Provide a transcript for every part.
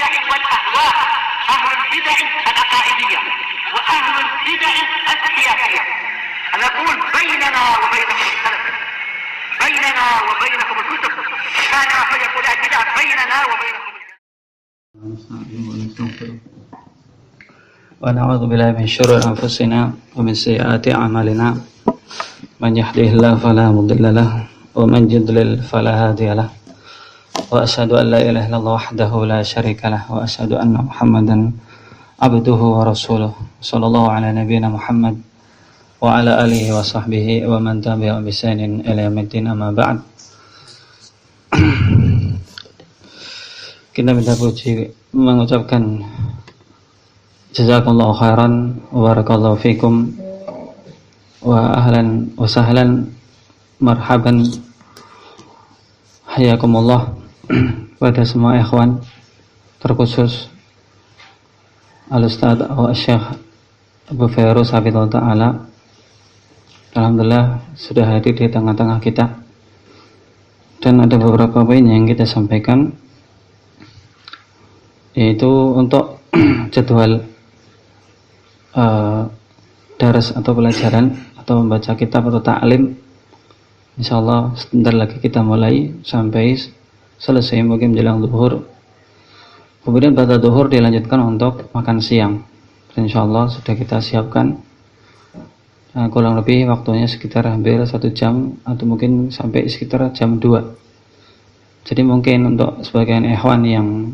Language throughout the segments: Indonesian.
البدع والأهواء، أهل البدع العقائدية وأهل البدع السياسية. نقول بيننا وبينكم السلف، بيننا وبينكم الكتب، كان فيقول البدع بيننا وبينكم. ونعوذ بالله من شرور أنفسنا ومن سيئات أعمالنا، من يهده الله فلا مضل له ومن يضلل فلا هادي له، وأشهد أن لا إله إلا الله وحده لا شريك له، وأشهد أن محمدا عبده ورسوله، صلى الله على نبينا محمد وعلى آله وصحبه ومن تبعهم بإحسان إلى يوم الدين. أما بعد. Kita minta puji mengucapkan jazakallahu khairan wa barakallahu fikum wa ahlan wa sahlan marhaban hayakumullah pada semua ikhwan, terkhusus Al-Ustadz Syekh Abu Fairuz hafizahullah ta'ala. Alhamdulillah sudah hadir di tengah-tengah kita, dan ada beberapa poin yang kita sampaikan, yaitu untuk jadwal daras atau pelajaran atau membaca kitab atau ta'lim. Insyaallah sebentar lagi kita mulai sampai selesai mungkin menjelang zuhur. Kemudian pada zuhur dilanjutkan untuk makan siang. Insyaallah sudah kita siapkan. Kurang lebih waktunya sekitar hampir 1 jam atau mungkin sampai sekitar jam 2. Jadi mungkin untuk sebagian ikhwan yang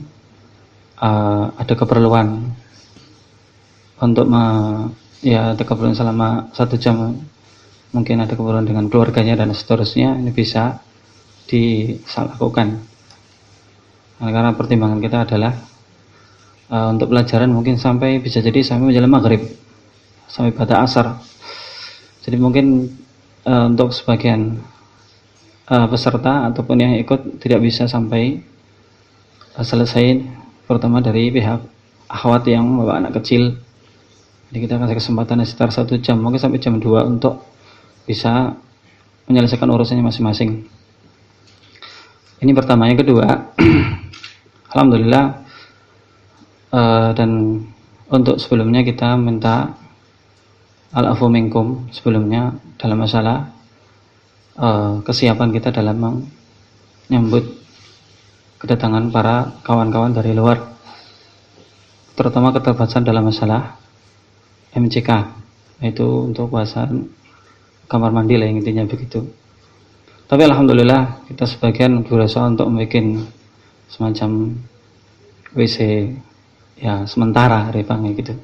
ada keperluan untuk ada keperluan selama 1 jam, mungkin ada keperluan dengan keluarganya dan seterusnya, ini bisa dilakukan. Karena pertimbangan kita adalah untuk pelajaran mungkin sampai bisa jadi sampai menjelang maghrib, sampai pada asar. Jadi mungkin untuk sebagian peserta ataupun yang ikut tidak bisa sampai selesai, pertama dari pihak akhwat yang membawa anak kecil. Jadi kita kasih kesempatan sekitar 1 jam, mungkin sampai jam 2 untuk bisa menyelesaikan urusannya masing-masing. Ini pertama. Yang kedua, alhamdulillah, dan untuk sebelumnya kita minta al-afu minkum sebelumnya dalam masalah kesiapan kita dalam menyambut kedatangan para kawan-kawan dari luar, terutama keterbatasan dalam masalah MCK, yaitu untuk bahasan kamar mandi lah, yang intinya begitu. Tapi alhamdulillah kita sebagian berusaha untuk membuat semacam WC ya sementara repangnya gitu,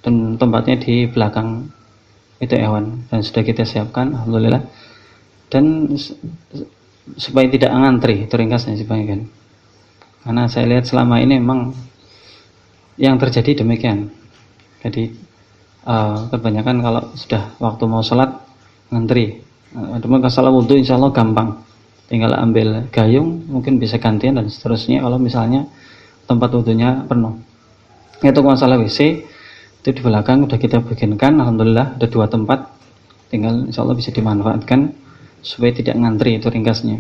dan tempatnya di belakang itu Ewan, dan sudah kita siapkan alhamdulillah, dan supaya tidak ngantri, itu ringkasnya sebagian. Karena saya lihat selama ini memang yang terjadi demikian. Jadi kebanyakan kalau sudah waktu mau sholat ngantri. Cuma kalau wudhu insya Allah gampang, tinggal ambil gayung, mungkin bisa gantian dan seterusnya kalau misalnya tempat wudhunya penuh. Itu masalah WC itu di belakang sudah kita bikinkan, alhamdulillah ada 2 tempat, tinggal insya Allah bisa dimanfaatkan supaya tidak ngantri, itu ringkasnya.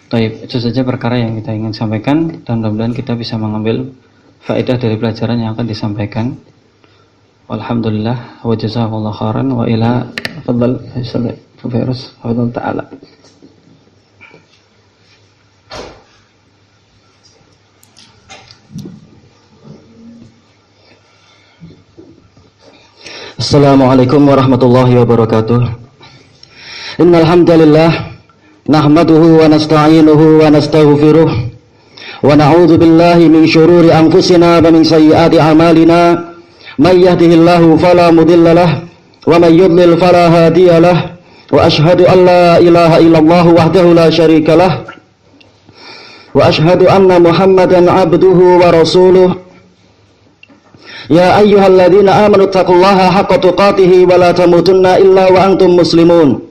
Baik, itu saja perkara yang kita ingin sampaikan, dan mudah-mudahan kita bisa mengambil faedah dari pelajaran yang akan disampaikan. Alhamdulillah wa jazakallahu khairan wa ila fadhal Fairuz hafizahullah ta'ala. Assalamualaikum warahmatullahi wabarakatuh. Innal hamdalillah nahmaduhu wa nasta'inuhu wa nastaghfiruh wa na'udzu billahi min shururi anfusina wa min sayyiati a'malina. May yahdihillahu fala mudilla lahu wa may yudlil fala hadiya lahu, wa ashhadu an la ilaha illallah wahdahu la syarika lahu wa ashhadu anna Muhammadan 'abduhu wa rasuluh. Ya ayyuhalladzina amanu taqullaha haqqa tuqatih wa la tamutunna illa wa antum muslimun.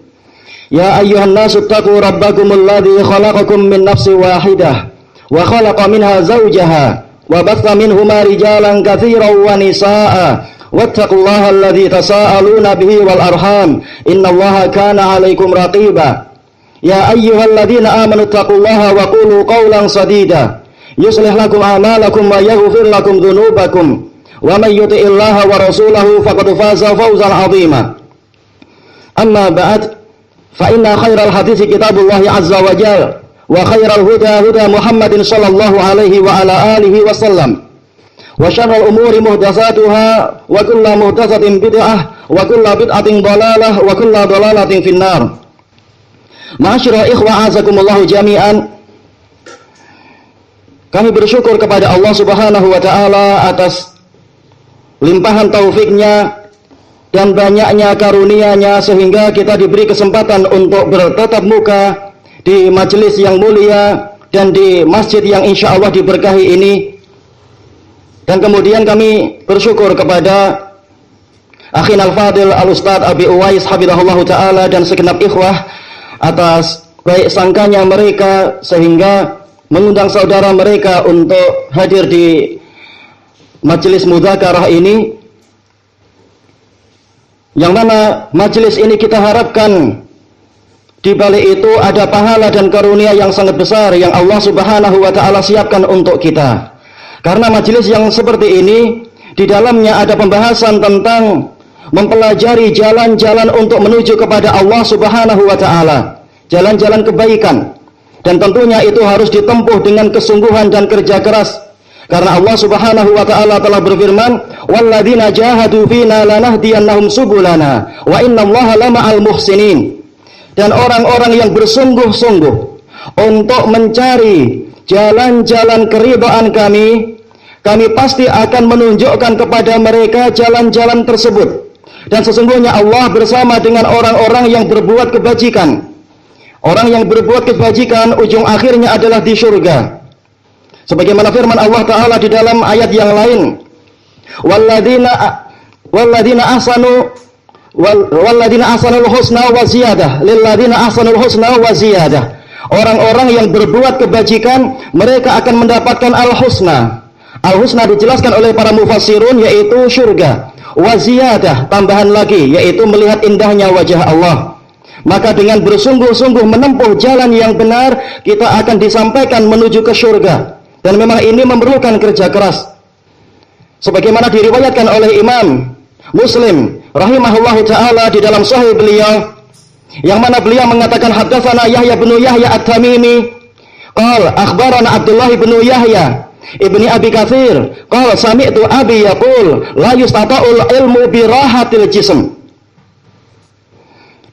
Ya ayyuhan nasu taqu rabbakumul ladzi khalaqakum min nafsin wahidah wa khalaqa minha zawjaha wa batha minhuma rijalan katsiran wa nisaa'a wattaqullaha alladzi tasaaluna bihi wal arham innallaha kana 'alaikum raqiba. Ya ayyuhalladzina amanu taqullaha wa qulu qawlan sadida yuslih lakum a'malakum wa yaghfir lakum dhunubakum wa may yuti'illaha wa rasulahu faqad faza fawzan 'azima. Amma ba'd, fa inna khairal hadithi kitabullahi azza wa jalla wa khairal huda huda Muhammadin sallallahu alaihi wa ala alihi wa sallam. Wa syarrul umuri muhdatsatuha wa kullu muhdatsatin bid'ah wa kullu bid'atin dhalalah wa kullu dhalalatin finnar. Ma'asyiral ikhwah azakumullah jami'an. Kami bersyukur kepada Allah Subhanahu wa taala atas limpahan taufiknya dan banyaknya karunia-Nya sehingga kita diberi kesempatan untuk bertatap muka di majelis yang mulia dan di masjid yang insya Allah diberkahi ini. Dan kemudian kami bersyukur kepada Akhin Al-Fadil Al-Ustadz Abi Uwais Hafidhahullah Ta'ala dan segenap ikhwah atas baik sangkanya mereka sehingga mengundang saudara mereka untuk hadir di majelis mudzakarah ini, yang mana majelis ini kita harapkan di balik itu ada pahala dan karunia yang sangat besar yang Allah Subhanahu wa taala siapkan untuk kita. Karena majelis yang seperti ini di dalamnya ada pembahasan tentang mempelajari jalan-jalan untuk menuju kepada Allah Subhanahu wa taala, jalan-jalan kebaikan. Dan tentunya itu harus ditempuh dengan kesungguhan dan kerja keras. Karena Allah Subhanahu wa taala telah berfirman, "Walladzina jahadu fina lanahdiyannahum subulana wa innallaha lama'al muhsinin." Dan orang-orang yang bersungguh-sungguh untuk mencari jalan-jalan keridhaan kami pasti akan menunjukkan kepada mereka jalan-jalan tersebut. Dan sesungguhnya Allah bersama dengan orang-orang yang berbuat kebajikan. Orang yang berbuat kebajikan ujung akhirnya adalah di surga. Sebagaimana firman Allah Ta'ala di dalam ayat yang lain, Walladzina ahsanul husna wa ziyadah lilladzina ahsanul husna wa ziyadah. Orang-orang yang berbuat kebajikan mereka akan mendapatkan al-husna. Al-husna dijelaskan oleh para mufassirun yaitu surga. Wa ziyadah, tambahan lagi yaitu melihat indahnya wajah Allah. Maka dengan bersungguh-sungguh menempuh jalan yang benar, kita akan disampaikan menuju ke surga. Dan memang ini memerlukan kerja keras. Sebagaimana diriwayatkan oleh Imam Muslim rahimahullahu taala di dalam sahih beliau, yang mana beliau mengatakan haddatsana Yahya bin Yahya At-Tamimi qala akhbarana Abdullah bin Yahya ibni Abi Katsir qala sami'tu abi yaqul la yustata'ul ilmu bi rahatil jism.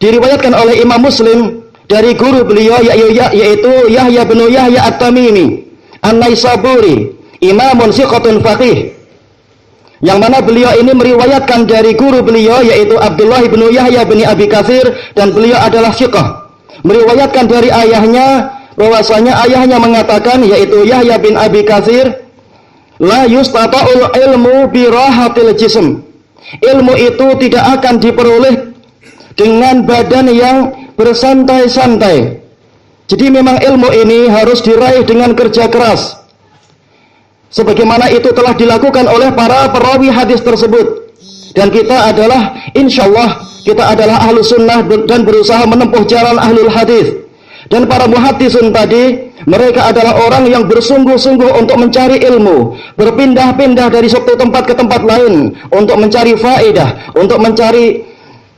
Diriwayatkan oleh Imam Muslim dari guru beliau yaitu Yahya bin Yahya At-Tamimi An-Naisaburi, imamun thiqatun faqih, yang mana beliau ini meriwayatkan dari guru beliau yaitu Abdullah bin Yahya bin Abi Katsir, dan beliau adalah thiqah. Meriwayatkan dari ayahnya bahwasanya ayahnya mengatakan yaitu Yahya bin Abi Katsir, la yustata'ul ilmu bi rahatil jism. Ilmu itu tidak akan diperoleh dengan badan yang bersantai-santai. Jadi memang ilmu ini harus diraih dengan kerja keras. Sebagaimana itu telah dilakukan oleh para perawi hadis tersebut. Dan kita adalah, insyaallah, kita adalah ahlu sunnah dan berusaha menempuh jalan ahlul hadis. Dan para muhaddisun tadi, mereka adalah orang yang bersungguh-sungguh untuk mencari ilmu, berpindah-pindah dari satu tempat ke tempat lain untuk mencari faedah, untuk mencari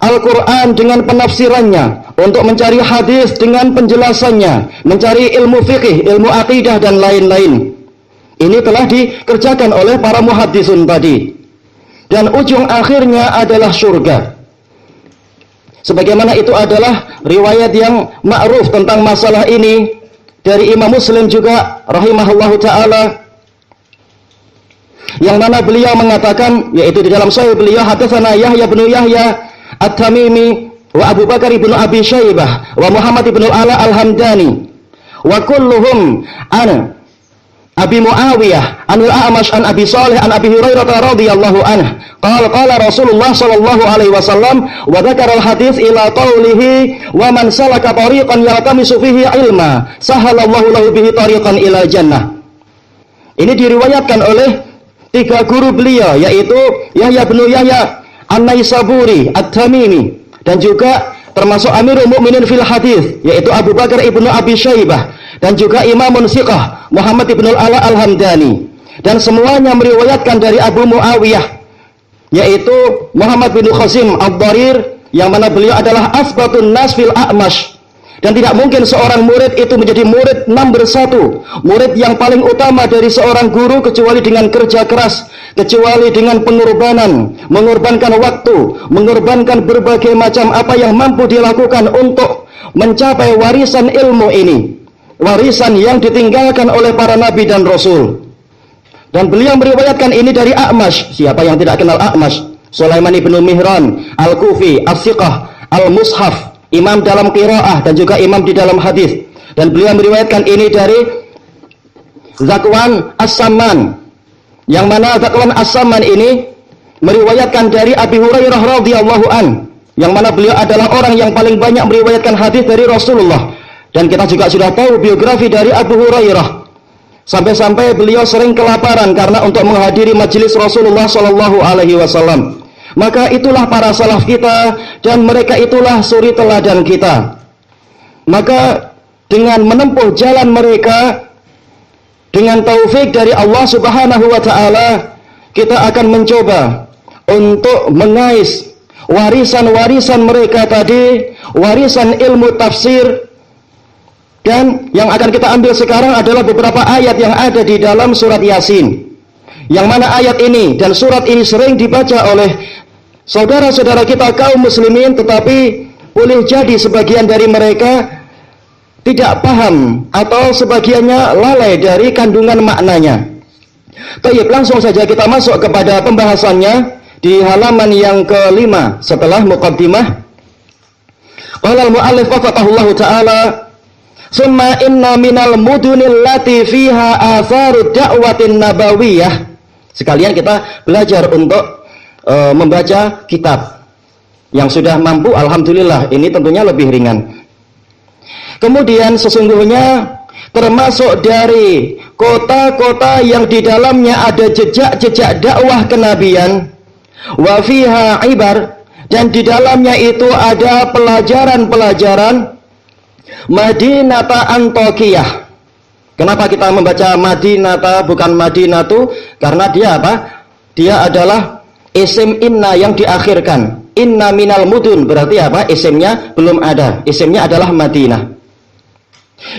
Al-Quran dengan penafsirannya, untuk mencari hadis dengan penjelasannya, mencari ilmu fikih, ilmu akidah dan lain-lain. Ini telah dikerjakan oleh para muhaddisun tadi. Dan ujung akhirnya adalah surga. Sebagaimana itu adalah riwayat yang ma'ruf tentang masalah ini dari Imam Muslim juga rahimahullahu ta'ala, yang mana beliau mengatakan, yaitu di dalam sahih beliau, hadatsana Yahya bin Yahya At-Tamimi wa Abu Bakar ibn Abi Syaibah wa Muhammad ibn Al-Ala Al-Hamdani wa kulluhum an Abi Muawiyah anil A'mash an Abi Salih an Abi Hurairah radhiyallahu anhu qala Rasulullah sallallahu alaihi wasallam wa dzakara al-hadits ila qaulihi wa man salaka tariqan yaltamisu fihi ilma sahalallahu lahu bihi tariqan ila jannah. Ini diriwayatkan oleh tiga guru beliau yaitu Yahya bin Yahya An-Naisaburi At-Tamimi dan juga termasuk Amirul Mukminin fil hadis, yaitu Abu Bakar ibnu Abi Syaibah, dan juga Imamun Siqah Muhammad ibnu Al-Ala Al-Hamdani, dan semuanya meriwayatkan dari Abu Muawiyah, yaitu Muhammad bin Qasim Ad-Darir, yang mana beliau adalah asbatun nas fil A'mash. Dan tidak mungkin seorang murid itu menjadi murid nomor 1, murid yang paling utama dari seorang guru, kecuali dengan kerja keras, kecuali dengan pengorbanan, mengorbankan waktu, mengorbankan berbagai macam apa yang mampu dilakukan untuk mencapai warisan ilmu ini, warisan yang ditinggalkan oleh para nabi dan rasul. Dan beliau meriwayatkan ini dari A'mash. Siapa yang tidak kenal A'mash? Sulaiman ibnu Mihran Al-Kufi As-Siqah Al-Mushaf, imam dalam qiraah dan juga imam di dalam hadis. Dan beliau meriwayatkan ini dari Zakwan As-Samman, yang mana Zakwan As-Samman ini meriwayatkan dari Abi Hurairah radhiyallahu an, yang mana beliau adalah orang yang paling banyak meriwayatkan hadis dari Rasulullah. Dan kita juga sudah tahu biografi dari Abu Hurairah, sampai-sampai beliau sering kelaparan karena untuk menghadiri majelis Rasulullah sallallahu alaihi wasallam. Maka itulah para salaf kita, dan mereka itulah suri teladan kita. Maka dengan menempuh jalan mereka, dengan taufik dari Allah Subhanahu wa taala, kita akan mencoba untuk mengais warisan-warisan mereka tadi, warisan ilmu tafsir. Dan yang akan kita ambil sekarang adalah beberapa ayat yang ada di dalam surat Yasin, yang mana ayat ini dan surat ini sering dibaca oleh saudara-saudara kita kaum muslimin, tetapi boleh jadi sebagian dari mereka tidak paham atau sebagiannya lalai dari kandungan maknanya. Baik, langsung saja kita masuk kepada pembahasannya di halaman yang ke-5 setelah muqaddimah. Qala al-mu'allif waffaqahullahu ta'ala, summa inna minal mudunil lati fiha atharu da'watin nabawiyah. Sekalian kita belajar untuk membaca kitab. Yang sudah mampu, alhamdulillah, ini tentunya lebih ringan. Kemudian sesungguhnya termasuk dari kota-kota yang di dalamnya ada jejak-jejak dakwah kenabian, wa fiha ibar, dan di dalamnya itu ada pelajaran-pelajaran, Madinata Antokiyah. Kenapa kita membaca Madinata bukan Madinatu? Karena dia apa? Dia adalah isim inna yang diakhirkan. Inna minal mudun, berarti apa? Isimnya belum ada. Isimnya adalah Madinah,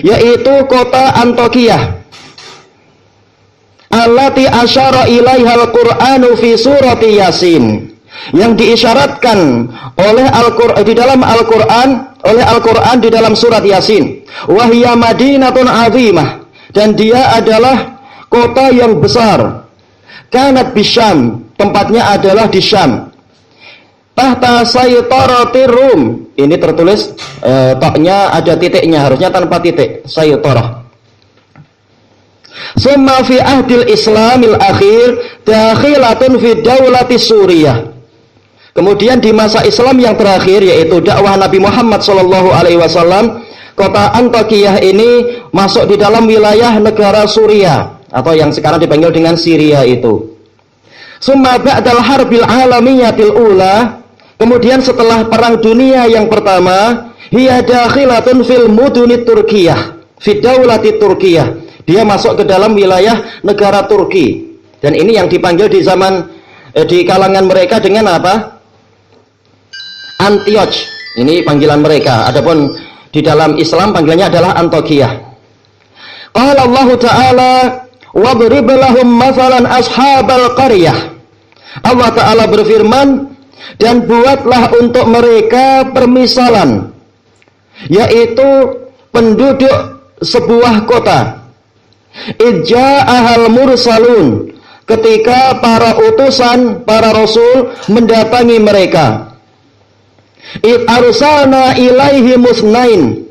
yaitu kota Antokiyah. Allati asyara ilaihal Qur'anu fi surati Yasin, yang diisyaratkan oleh Al-Qur'an di dalam Al-Qur'an, oleh Al-Qur'an di dalam surat Yasin. Wahya Madinatun azimah, dan dia adalah kota yang besar. Kanat bisyam, tempatnya adalah di Syam. Tahta saytaratir Rum, ini tertulis toknya ada titiknya, harusnya tanpa titik, saytarah. Summa fi ahdil Islamil akhir dakhilatun fi daulati Suriah. Kemudian di masa Islam yang terakhir, yaitu dakwah Nabi Muhammad sallallahu alaihi wasallam, kota Antokiyah ini masuk di dalam wilayah negara Suriah, atau yang sekarang dipanggil dengan Syria itu. Summa ba'dal harbil alamiyatil ula, kemudian setelah perang dunia yang pertama, hiya dakhilatun fil mudunit Turkiyah, fi daulati Turkiyah. Dia masuk ke dalam wilayah negara Turki. Dan ini yang dipanggil di zaman di kalangan mereka dengan apa? Antioch. Ini panggilan mereka. Adapun di dalam Islam panggilannya adalah Antokiyah. Qala Allah Ta'ala, wadrib lahum mathalan ashabal qaryah. Allah Ta'ala berfirman, dan buatlah untuk mereka permisalan, yaitu penduduk sebuah kota. Ija'ahal mursalun, ketika para utusan, para rasul mendatangi mereka. Id arsalna ilaihi musnain,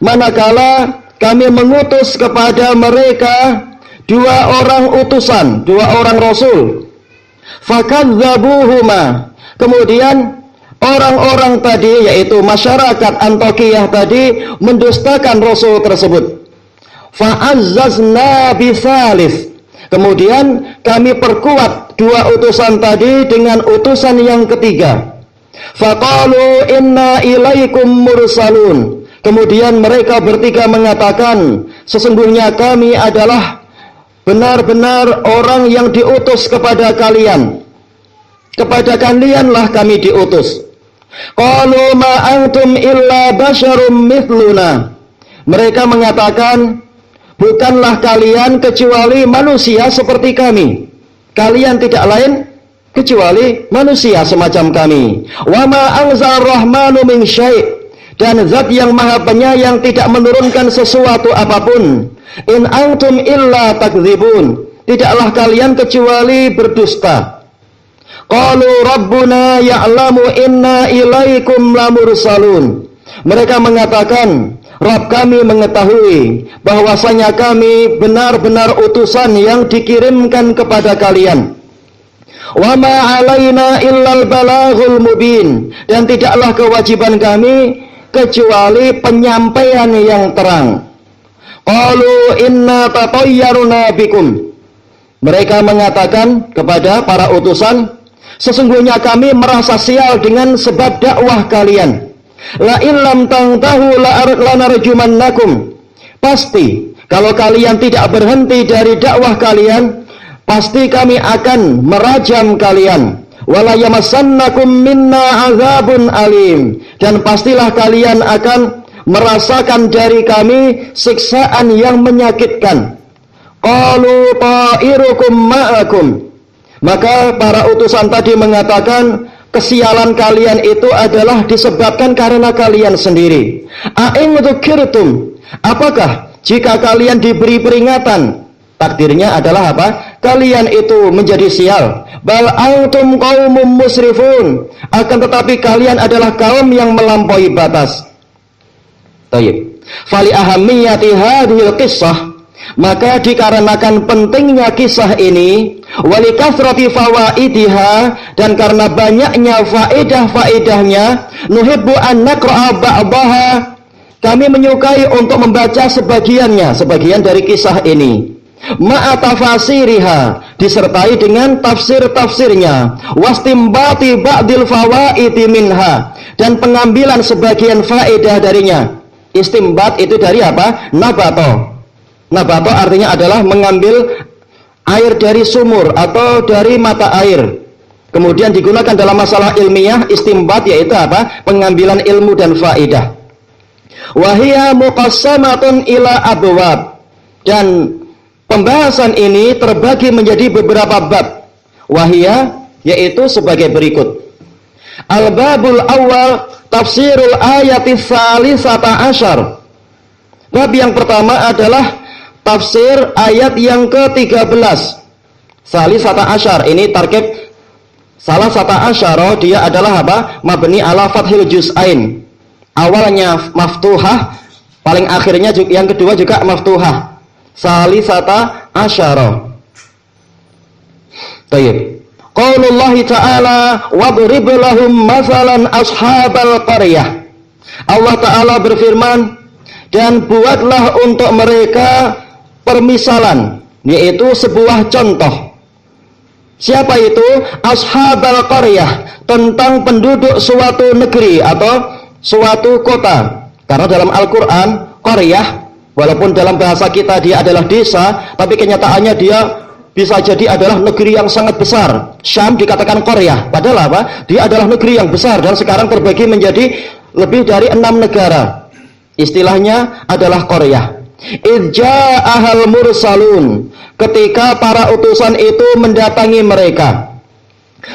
manakala kami mengutus kepada mereka 2 orang utusan, 2 orang rasul. Fakadzabuhuma, kemudian orang-orang tadi, yaitu masyarakat Antokiyah tadi, mendustakan rasul tersebut. Fa'azzazna bithalith, kemudian kami perkuat 2 utusan tadi dengan utusan yang ketiga. Faqalu inna ilaikum mursalun. Kemudian mereka bertiga mengatakan, sesungguhnya kami adalah benar-benar orang yang diutus kepada kalian. Kepada kalianlah kami diutus. Qalu ma antum illa basyarum mithluna. Mereka mengatakan, bukanlah kalian kecuali manusia seperti kami. Kalian tidak lain kecuali manusia semacam kami. Wa ma anzal rahmanu min syai'. Dan zat yang maha penyayang tidak menurunkan sesuatu apapun. In antum illa takdzibun. Tidaklah kalian kecuali berdusta. Qalu rabbuna ya'lamu inna ilaikum lamursalun. Mereka mengatakan, Rabb kami mengetahui bahwasanya kami benar-benar utusan yang dikirimkan kepada kalian. Wa ma 'alaina illal balaghul mubin. Dan tidaklah kewajiban kami kecuali penyampaian yang terang. Qalu inna tatayyaruna bikum. Mereka mengatakan kepada para utusan, sesungguhnya kami merasa sial dengan sebab dakwah kalian. La illam tantahu lanarjumannakum. Pasti kalau kalian tidak berhenti dari dakwah kalian, pasti kami akan merajam kalian. Wala yamassannakum minna azabun alim. Dan pastilah kalian akan merasakan dari kami siksaan yang menyakitkan. Qalu ta'irukum ma'akum. Maka para utusan tadi mengatakan, kesialan kalian itu adalah disebabkan karena kalian sendiri. A'in dzukirtum. Apakah jika kalian diberi peringatan, takdirnya adalah apa? Kalian itu menjadi sial. Bal antum qaumum musrifun. Akan tetapi kalian adalah kaum yang melampaui batas. Baik. Fali ahammiyati hadhil qissah. Maka dikarenakan pentingnya kisah ini, wali kasrati fawaidiha, dan karena banyaknya faedah-faedahnya, nuhibbu an naqra'a ba'daha. Kami menyukai untuk membaca sebagian dari kisah ini. Ma'a tafasiriha, disertai dengan tafsir-tafsirnya, wastimbati ba'dil fawaidi minha, dan pengambilan sebagian faedah darinya. Istimbat itu dari apa? Nabato. Nabato artinya adalah mengambil air dari sumur atau dari mata air. Kemudian digunakan dalam masalah ilmiah, istimbat yaitu apa? Pengambilan ilmu dan faedah. Wahia muqassamatun ila abwab. Dan pembahasan ini terbagi menjadi beberapa bab. Wahia yaitu sebagai berikut. Al-babul awal tafsirul ayati tsalisata asyar. Bab yang pertama adalah tafsir ayat yang ke-13. Tsalisata asyar ini tarkib salah sata asyara, dia adalah apa? Mabni ala fathil juz'ain. Awalnya maftuhah, paling akhirnya yang kedua juga maftuhah. Tsalisata asyara. Baik. Qaulullahi ta'ala wadrib lahum mathalan ashabal qaryah. Allah Ta'ala berfirman, dan buatlah untuk mereka permisalan, yaitu sebuah contoh. Siapa itu? Ashabal qaryah, tentang penduduk suatu negeri atau suatu kota. Karena dalam Al-Quran, qaryah, walaupun dalam bahasa kita dia adalah desa, tapi kenyataannya dia bisa jadi adalah negeri yang sangat besar. Syam dikatakan qaryah, padahal apa? Dia adalah negeri yang besar dan sekarang terbagi menjadi lebih dari 6 negara. Istilahnya adalah qaryah. Idja'ahal mursalun, ketika para utusan itu mendatangi mereka.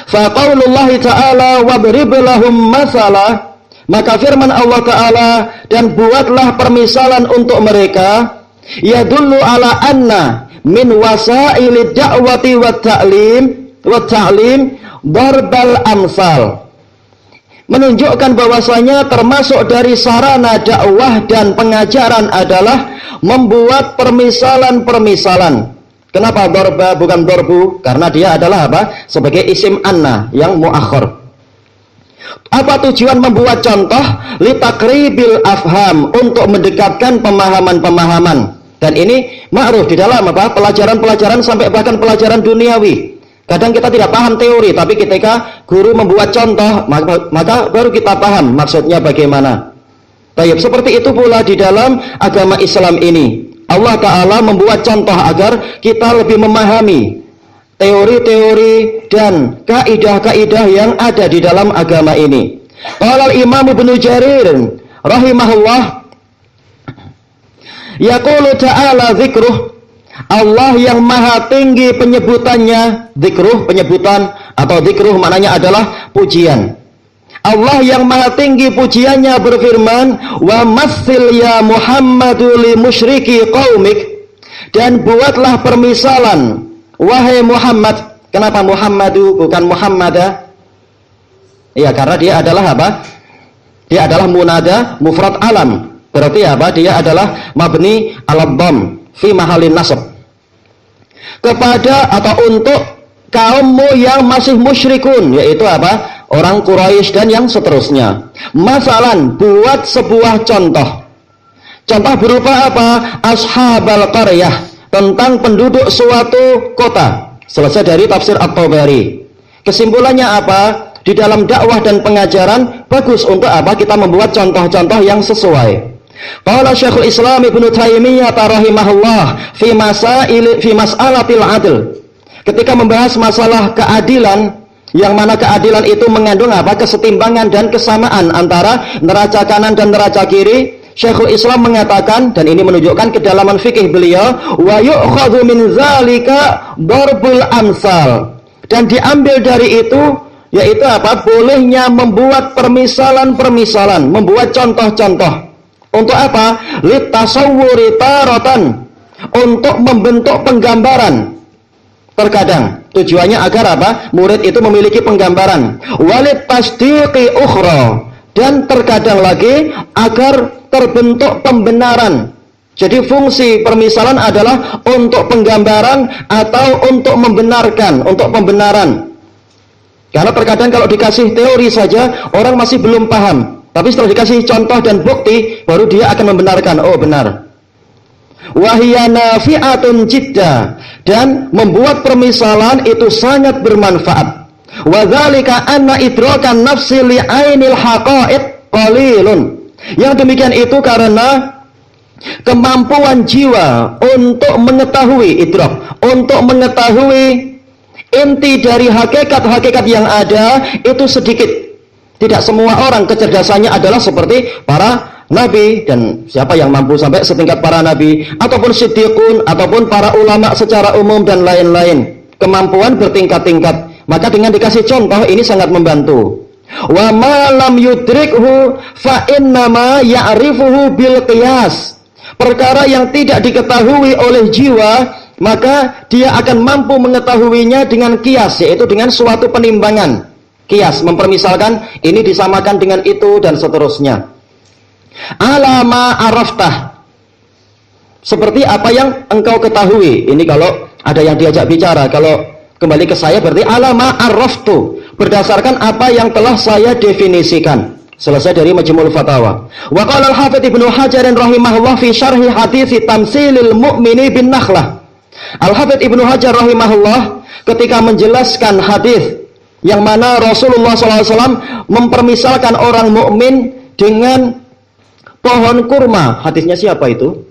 Faqaulullahi ta'ala wadrib lahum mathala, maka firman Allah Ta'ala, dan buatlah permisalan untuk mereka, yadullu ala anna min wasailid da'wati wat ta'lim darbal amsal, menunjukkan bahwasanya termasuk dari sarana dakwah dan pengajaran adalah membuat permisalan-permisalan. Kenapa darba bukan darbu? Karena dia adalah apa? Sebagai isim anna yang muakhir. Apa tujuan membuat contoh? Litakribil afham, untuk mendekatkan pemahaman-pemahaman. Dan ini ma'ruf di dalam apa? Pelajaran-pelajaran sampai bahkan pelajaran duniawi. Kadang kita tidak paham teori, tapi ketika guru membuat contoh, maka baru kita paham maksudnya bagaimana. Baik, seperti itu pula di dalam agama Islam ini. Allah Ta'ala membuat contoh agar kita lebih memahami teori-teori dan kaidah-kaidah yang ada di dalam agama ini. Qala al-Imam Ibnu Jarir rahimahullah, yaqulu ta'ala dzikruh, Allah yang maha tinggi penyebutannya, dzikruh penyebutan atau dzikruh maknanya adalah pujian. Allah yang maha tinggi pujiannya berfirman, wa massil ya Muhammadu li musyriki qaumik, dan buatlah permisalan wahai Muhammad. Kenapa Muhammadu bukan Muhammadah? Ya, karena dia adalah apa? Dia adalah munada mufrad alam. Berarti apa? Dia adalah mabni al-dhamm fi mahalin nasab. Kepada atau untuk kaummu yang masih musyrikun, yaitu apa? Orang Quraisy dan yang seterusnya. Masalan, buat sebuah contoh. Contoh berupa apa? Ashabal qaryah, tentang penduduk suatu kota. Selesai dari tafsir At-Tabari. Kesimpulannya apa? Di dalam dakwah dan pengajaran bagus untuk apa? Kita membuat contoh-contoh yang sesuai. Qala Syekhul Islam Ibnu Taimiyah rahimahullah fi mas'alatil adl. Ketika membahas masalah keadilan, yang mana keadilan itu mengandung apa? Kesetimbangan dan kesamaan antara neraca kanan dan neraca kiri. Syekhul Islam mengatakan, dan ini menunjukkan kedalaman fikih beliau, wa yu'khadhu min zalika darbul amsal. Dan diambil dari itu, yaitu apa? Bolehnya membuat permisalan-permisalan, membuat contoh-contoh. Untuk apa? Litasawwuri taratan, untuk membentuk penggambaran. Terkadang tujuannya agar apa? Murid itu memiliki penggambaran. Walit tasdiqi ukhra, dan terkadang lagi agar terbentuk pembenaran. Jadi fungsi permisalan adalah untuk penggambaran atau untuk membenarkan, untuk pembenaran. Karena terkadang kalau dikasih teori saja orang masih belum paham. Tapi setelah dikasih contoh dan bukti, baru dia akan membenarkan, oh benar. Wahiyya nafi'atun jidda, dan membuat permisalan itu sangat bermanfaat. Wa dzalika anna idrakan nafsi li'ainil haqa'iq qalilun. Yang demikian itu karena kemampuan jiwa untuk mengetahui idrak, untuk mengetahui inti dari hakikat-hakikat yang ada itu sedikit. Tidak semua orang kecerdasannya adalah seperti para nabi, dan siapa yang mampu sampai setingkat para nabi, ataupun siddiqun, ataupun para ulama secara umum dan lain-lain. Kemampuan bertingkat-tingkat. Maka dengan dikasih contoh ini sangat membantu. Wa ma lam yudrikhu fa innama ya'rifuhu bil qiyas. Perkara yang tidak diketahui oleh jiwa, maka dia akan mampu mengetahuinya dengan qiyas, yaitu dengan suatu penimbangan. Qiyas, mempermisalkan ini disamakan dengan itu dan seterusnya. Alama araftah, seperti apa yang engkau ketahui. Ini kalau ada yang diajak bicara, kalau kembali ke saya berarti alama araftu, berdasarkan apa yang telah saya definisikan. Selesai dari Majmu'ul Fatawa. Wa qala al-Hafidz Ibnu Hajar rahimahullah fi syarhi hadits tamtsilil mu'mini bin nakhlah. Al-Hafidz Ibnu Hajar rahimahullah ketika menjelaskan hadis yang mana Rasulullah SAW mempermisalkan orang mukmin dengan pohon kurma. Hadisnya siapa itu?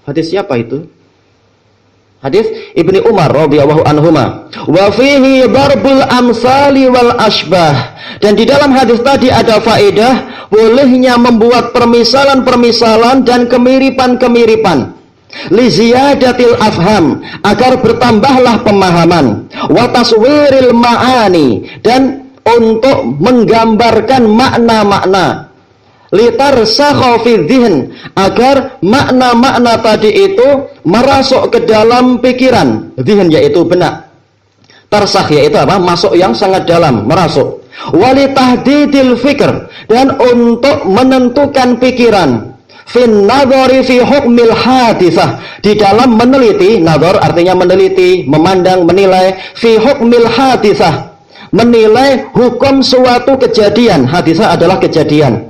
Hadis siapa itu? Hadis Ibnu Umar radhiyallahu anhuma. Wa fihi darbul amsali wal asbah. Dan di dalam hadis tadi ada faedah bolehnya membuat permisalan-permisalan dan kemiripan-kemiripan. Li ziyadatil afham, agar bertambahlah pemahaman. Wa taswiril ma'ani, dan untuk menggambarkan makna-makna. Litarsakha fi dzihn, agar makna-makna tadi itu merasuk ke dalam pikiran. Dzihn yaitu benak. Tarsakh yaitu apa? Masuk yang sangat dalam, merasuk. Walitahdidil fikr, dan untuk menentukan pikiran. Fin nadhari fi hukmil hadisah, di dalam meneliti, nadhar artinya meneliti, memandang, menilai, fi hukmil hadisah, menilai hukum suatu kejadian. Hadisah adalah kejadian.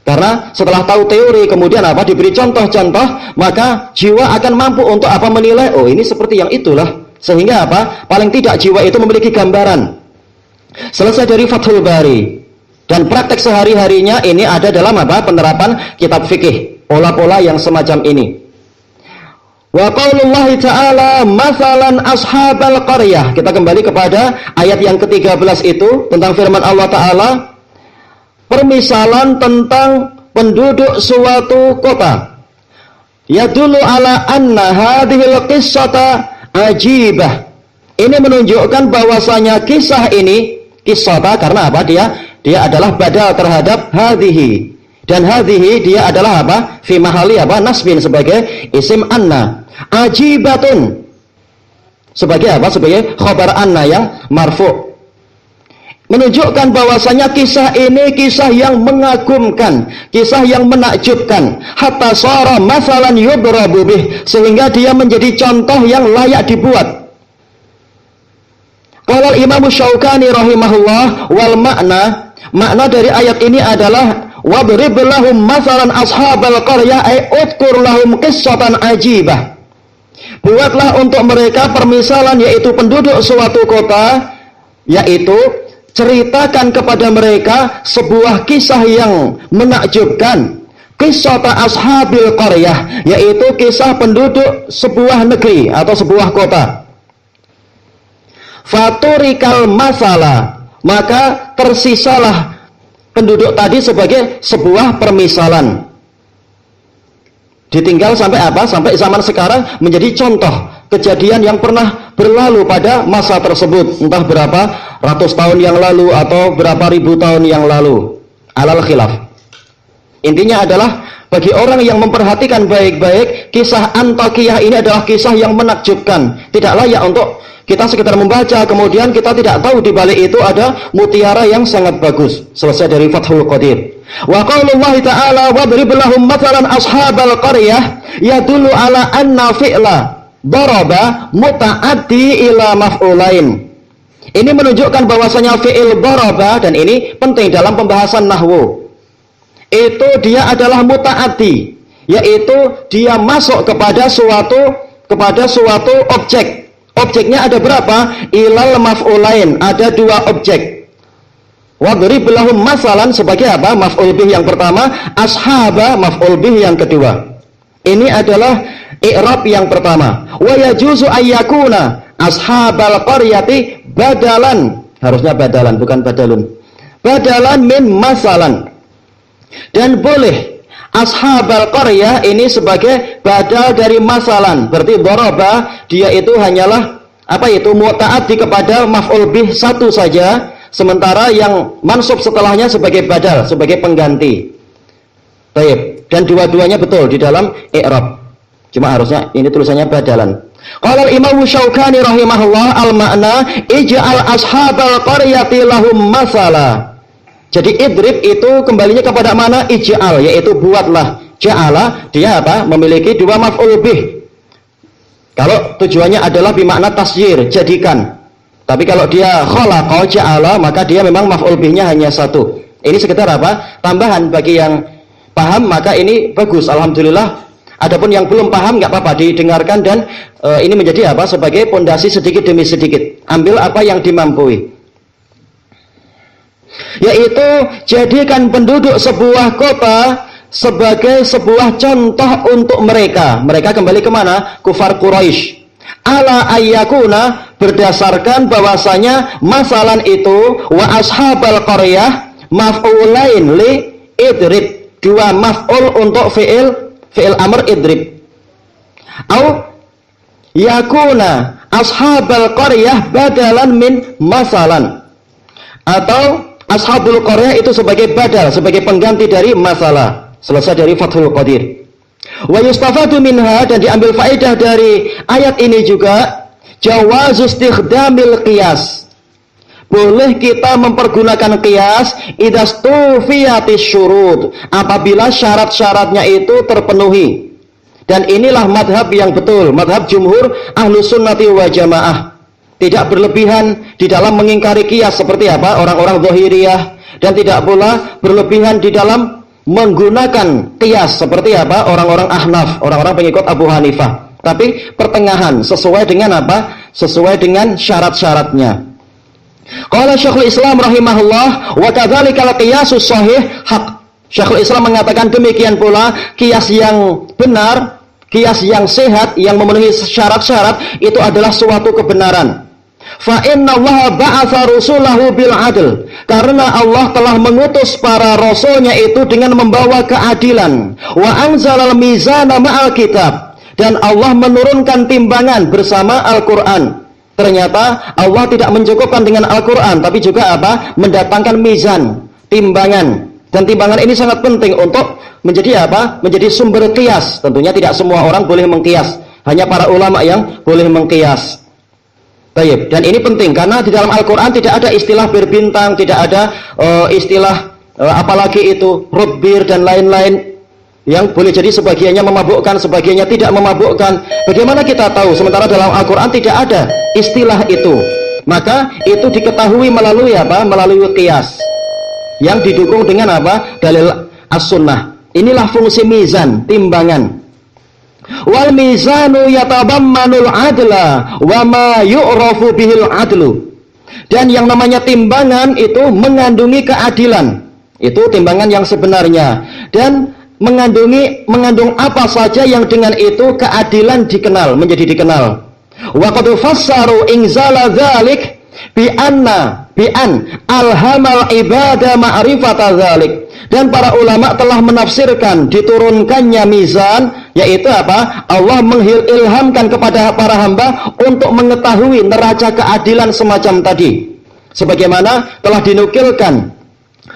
Karena setelah tahu teori kemudian apa diberi contoh-contoh, maka jiwa akan mampu untuk apa menilai, oh ini seperti yang itulah. Sehingga apa? Paling tidak jiwa itu memiliki gambaran. Selesai dari Fathul Bari. Dan praktek sehari-harinya ini ada dalam apa? Penerapan kitab fikih. Pola-pola yang semacam ini. Wa qaulullahi ta'ala masalan ashabal qaryah. Kita kembali kepada ayat yang ke-13 itu tentang firman Allah Ta'ala. Permisalan tentang penduduk suatu kota. Yadullu ala anna hadhil qissata ajibah. Ini menunjukkan bahwasanya kisah ini kisah karena apa? Dia adalah badal terhadap hadhihi. Dan hadhihi dia adalah apa? Fi mahali apa? Nasbin sebagai isim anna. Ajibatun sebagai apa? Sebagai khabar anna yang marfu'. Menunjukkan bahwasanya kisah ini kisah yang mengagumkan, kisah yang menakjubkan. Hatta shara masalan yudrabu bih, sehingga dia menjadi contoh yang layak dibuat. Qala Imam Syaukani rahimahullah wal makna dari ayat ini adalah wadrib lahum masalan ashabal qaryah ay udkur lahum qissatan ajibah. Buatlah untuk mereka permisalan yaitu penduduk suatu kota, yaitu ceritakan kepada mereka sebuah kisah yang menakjubkan. Kisah ashabil qaryah yaitu kisah penduduk sebuah negeri atau sebuah kota. Faturikal masalah, maka tersisalah penduduk tadi sebagai sebuah permisalan. Ditinggal sampai apa? Sampai zaman sekarang menjadi contoh kejadian yang pernah berlalu pada masa tersebut, entah berapa ratus tahun yang lalu atau berapa ribu tahun yang lalu. Alal khilaf. Intinya adalah bagi orang yang memperhatikan baik-baik, kisah Antakiyah ini adalah kisah yang menakjubkan. Tidak layak untuk kita sekedar membaca, kemudian kita tidak tahu di balik itu ada mutiara yang sangat bagus. Selesai dari Fathul Qadir. Wa qaulullahi ta'ala wadrib lahum mathalan ashabal qaryah yadullu ala anna fi'la daraba muta'addi ila maf'ulain. Ini menunjukkan bahwasanya fi'il daraba, dan ini penting dalam pembahasan nahwu. Itu dia adalah muta'addi, yaitu dia masuk kepada suatu objek. Objeknya ada berapa? Ilal maf'ulain, ada dua objek. Wadrib lahum masalan sebagai apa? Maf'ul bih yang pertama, ashaba maf'ul bih yang kedua. Ini adalah i'rab yang pertama. Wa yajuzu ayyakuna ashabal qaryati badalan. Harusnya badalan, bukan badalun. Badalan min masalan. Dan boleh ashabal qaryah ini sebagai badal dari masalan. Berarti daraba dia itu hanyalah apa itu? Muta'addi kepada maf'ul bih satu saja, sementara yang mansub setelahnya sebagai badal, sebagai pengganti. Baik, dan dua-duanya betul di dalam i'rab. Cuma harusnya ini tulisannya badalan. Qala Imam Syaukani rahimahullah al-ma'na ij'al ashabal qaryati lahum masala. Jadi idrib itu kembalinya kepada mana? Ij'al, yaitu buatlah. Ja'ala dia apa? Memiliki dua maf'ul bih. Kalau tujuannya adalah bimakna tasyir, jadikan. Tapi kalau dia khalaqa ja'ala, maka dia memang maf'ul bihnya hanya satu. Ini sekedar apa? Tambahan bagi yang paham, maka ini bagus, alhamdulillah. Adapun yang belum paham nggak apa-apa, didengarkan dan ini menjadi apa? Sebagai pondasi sedikit demi sedikit. Ambil apa yang dimampui. Yaitu jadikan penduduk sebuah kota sebagai sebuah contoh untuk mereka. Mereka kembali kemana? Kufar Quraisy. Ala ayyakuna, berdasarkan bahwasanya masalan itu wa ashabal qaryah maf'ulain li idrib, dua maf'ul untuk fi'il amr idrib. Au yakuna ashabal qaryah badalan min masalan, atau ashabul qaryah itu sebagai badal, sebagai pengganti dari masalah. Selesai dari Fathul Qadir. Wa yustafadu minha, dan diambil faedah dari ayat ini juga jawazu istikhdamil qiyas. Boleh kita mempergunakan qiyas idastufiyatis syurut, apabila syarat-syaratnya itu terpenuhi. Dan inilah madhab yang betul, madhab jumhur ahlus sunnati wa jamaah. Tidak berlebihan di dalam mengingkari qiyas seperti apa? Orang-orang Zahiriyah, dan tidak pula berlebihan di dalam menggunakan qiyas seperti apa? Orang-orang Ahnaf, orang-orang pengikut Abu Hanifah. Tapi pertengahan, sesuai dengan apa? Sesuai dengan syarat-syaratnya. Qala Syekhul Islam rahimahullah wa kadzalikal qiyasus shahih haq. Syekhul Islam mengatakan demikian pula qiyas yang benar, qiyas yang sehat, yang memenuhi syarat-syarat itu adalah suatu kebenaran. Fa innallaha ba'atsa rusulahu bil adl. Karena Allah telah mengutus para rasulnya itu dengan membawa keadilan. Wa anzalal mizana ma'al kitab. Dan Allah menurunkan timbangan bersama Al-Qur'an. Ternyata Allah tidak mencukupkan dengan Al-Qur'an, tapi juga apa? Mendatangkan mizan, timbangan. Dan timbangan ini sangat penting untuk menjadi apa? Menjadi sumber qiyas. Tentunya tidak semua orang boleh mengqiyas. Hanya para ulama yang boleh mengqiyas. Baik, dan ini penting karena di dalam Al-Quran tidak ada istilah berbintang, tidak ada istilah apalagi itu rutbir dan lain-lain yang boleh jadi sebagiannya memabukkan, sebagiannya tidak memabukkan. Bagaimana kita tahu sementara dalam Al-Quran tidak ada istilah itu? Maka itu diketahui melalui apa? Melalui qiyas yang didukung dengan apa? Dalil as-sunnah. Inilah fungsi mizan, timbangan. Wal mizanu yatabammanul adla wa ma yu'rafu bihil adlu. Dan yang namanya timbangan itu mengandungi keadilan. Itu timbangan yang sebenarnya. Dan mengandung apa saja yang dengan itu keadilan dikenal, menjadi dikenal. Wa qad fassaru inzala dzalik bi an alhamal ibadah ma'rifata dzalik. Dan para ulama telah menafsirkan diturunkannya mizan, yaitu apa? Allah mengilhamkan kepada para hamba untuk mengetahui neraca keadilan semacam tadi. Sebagaimana telah dinukilkan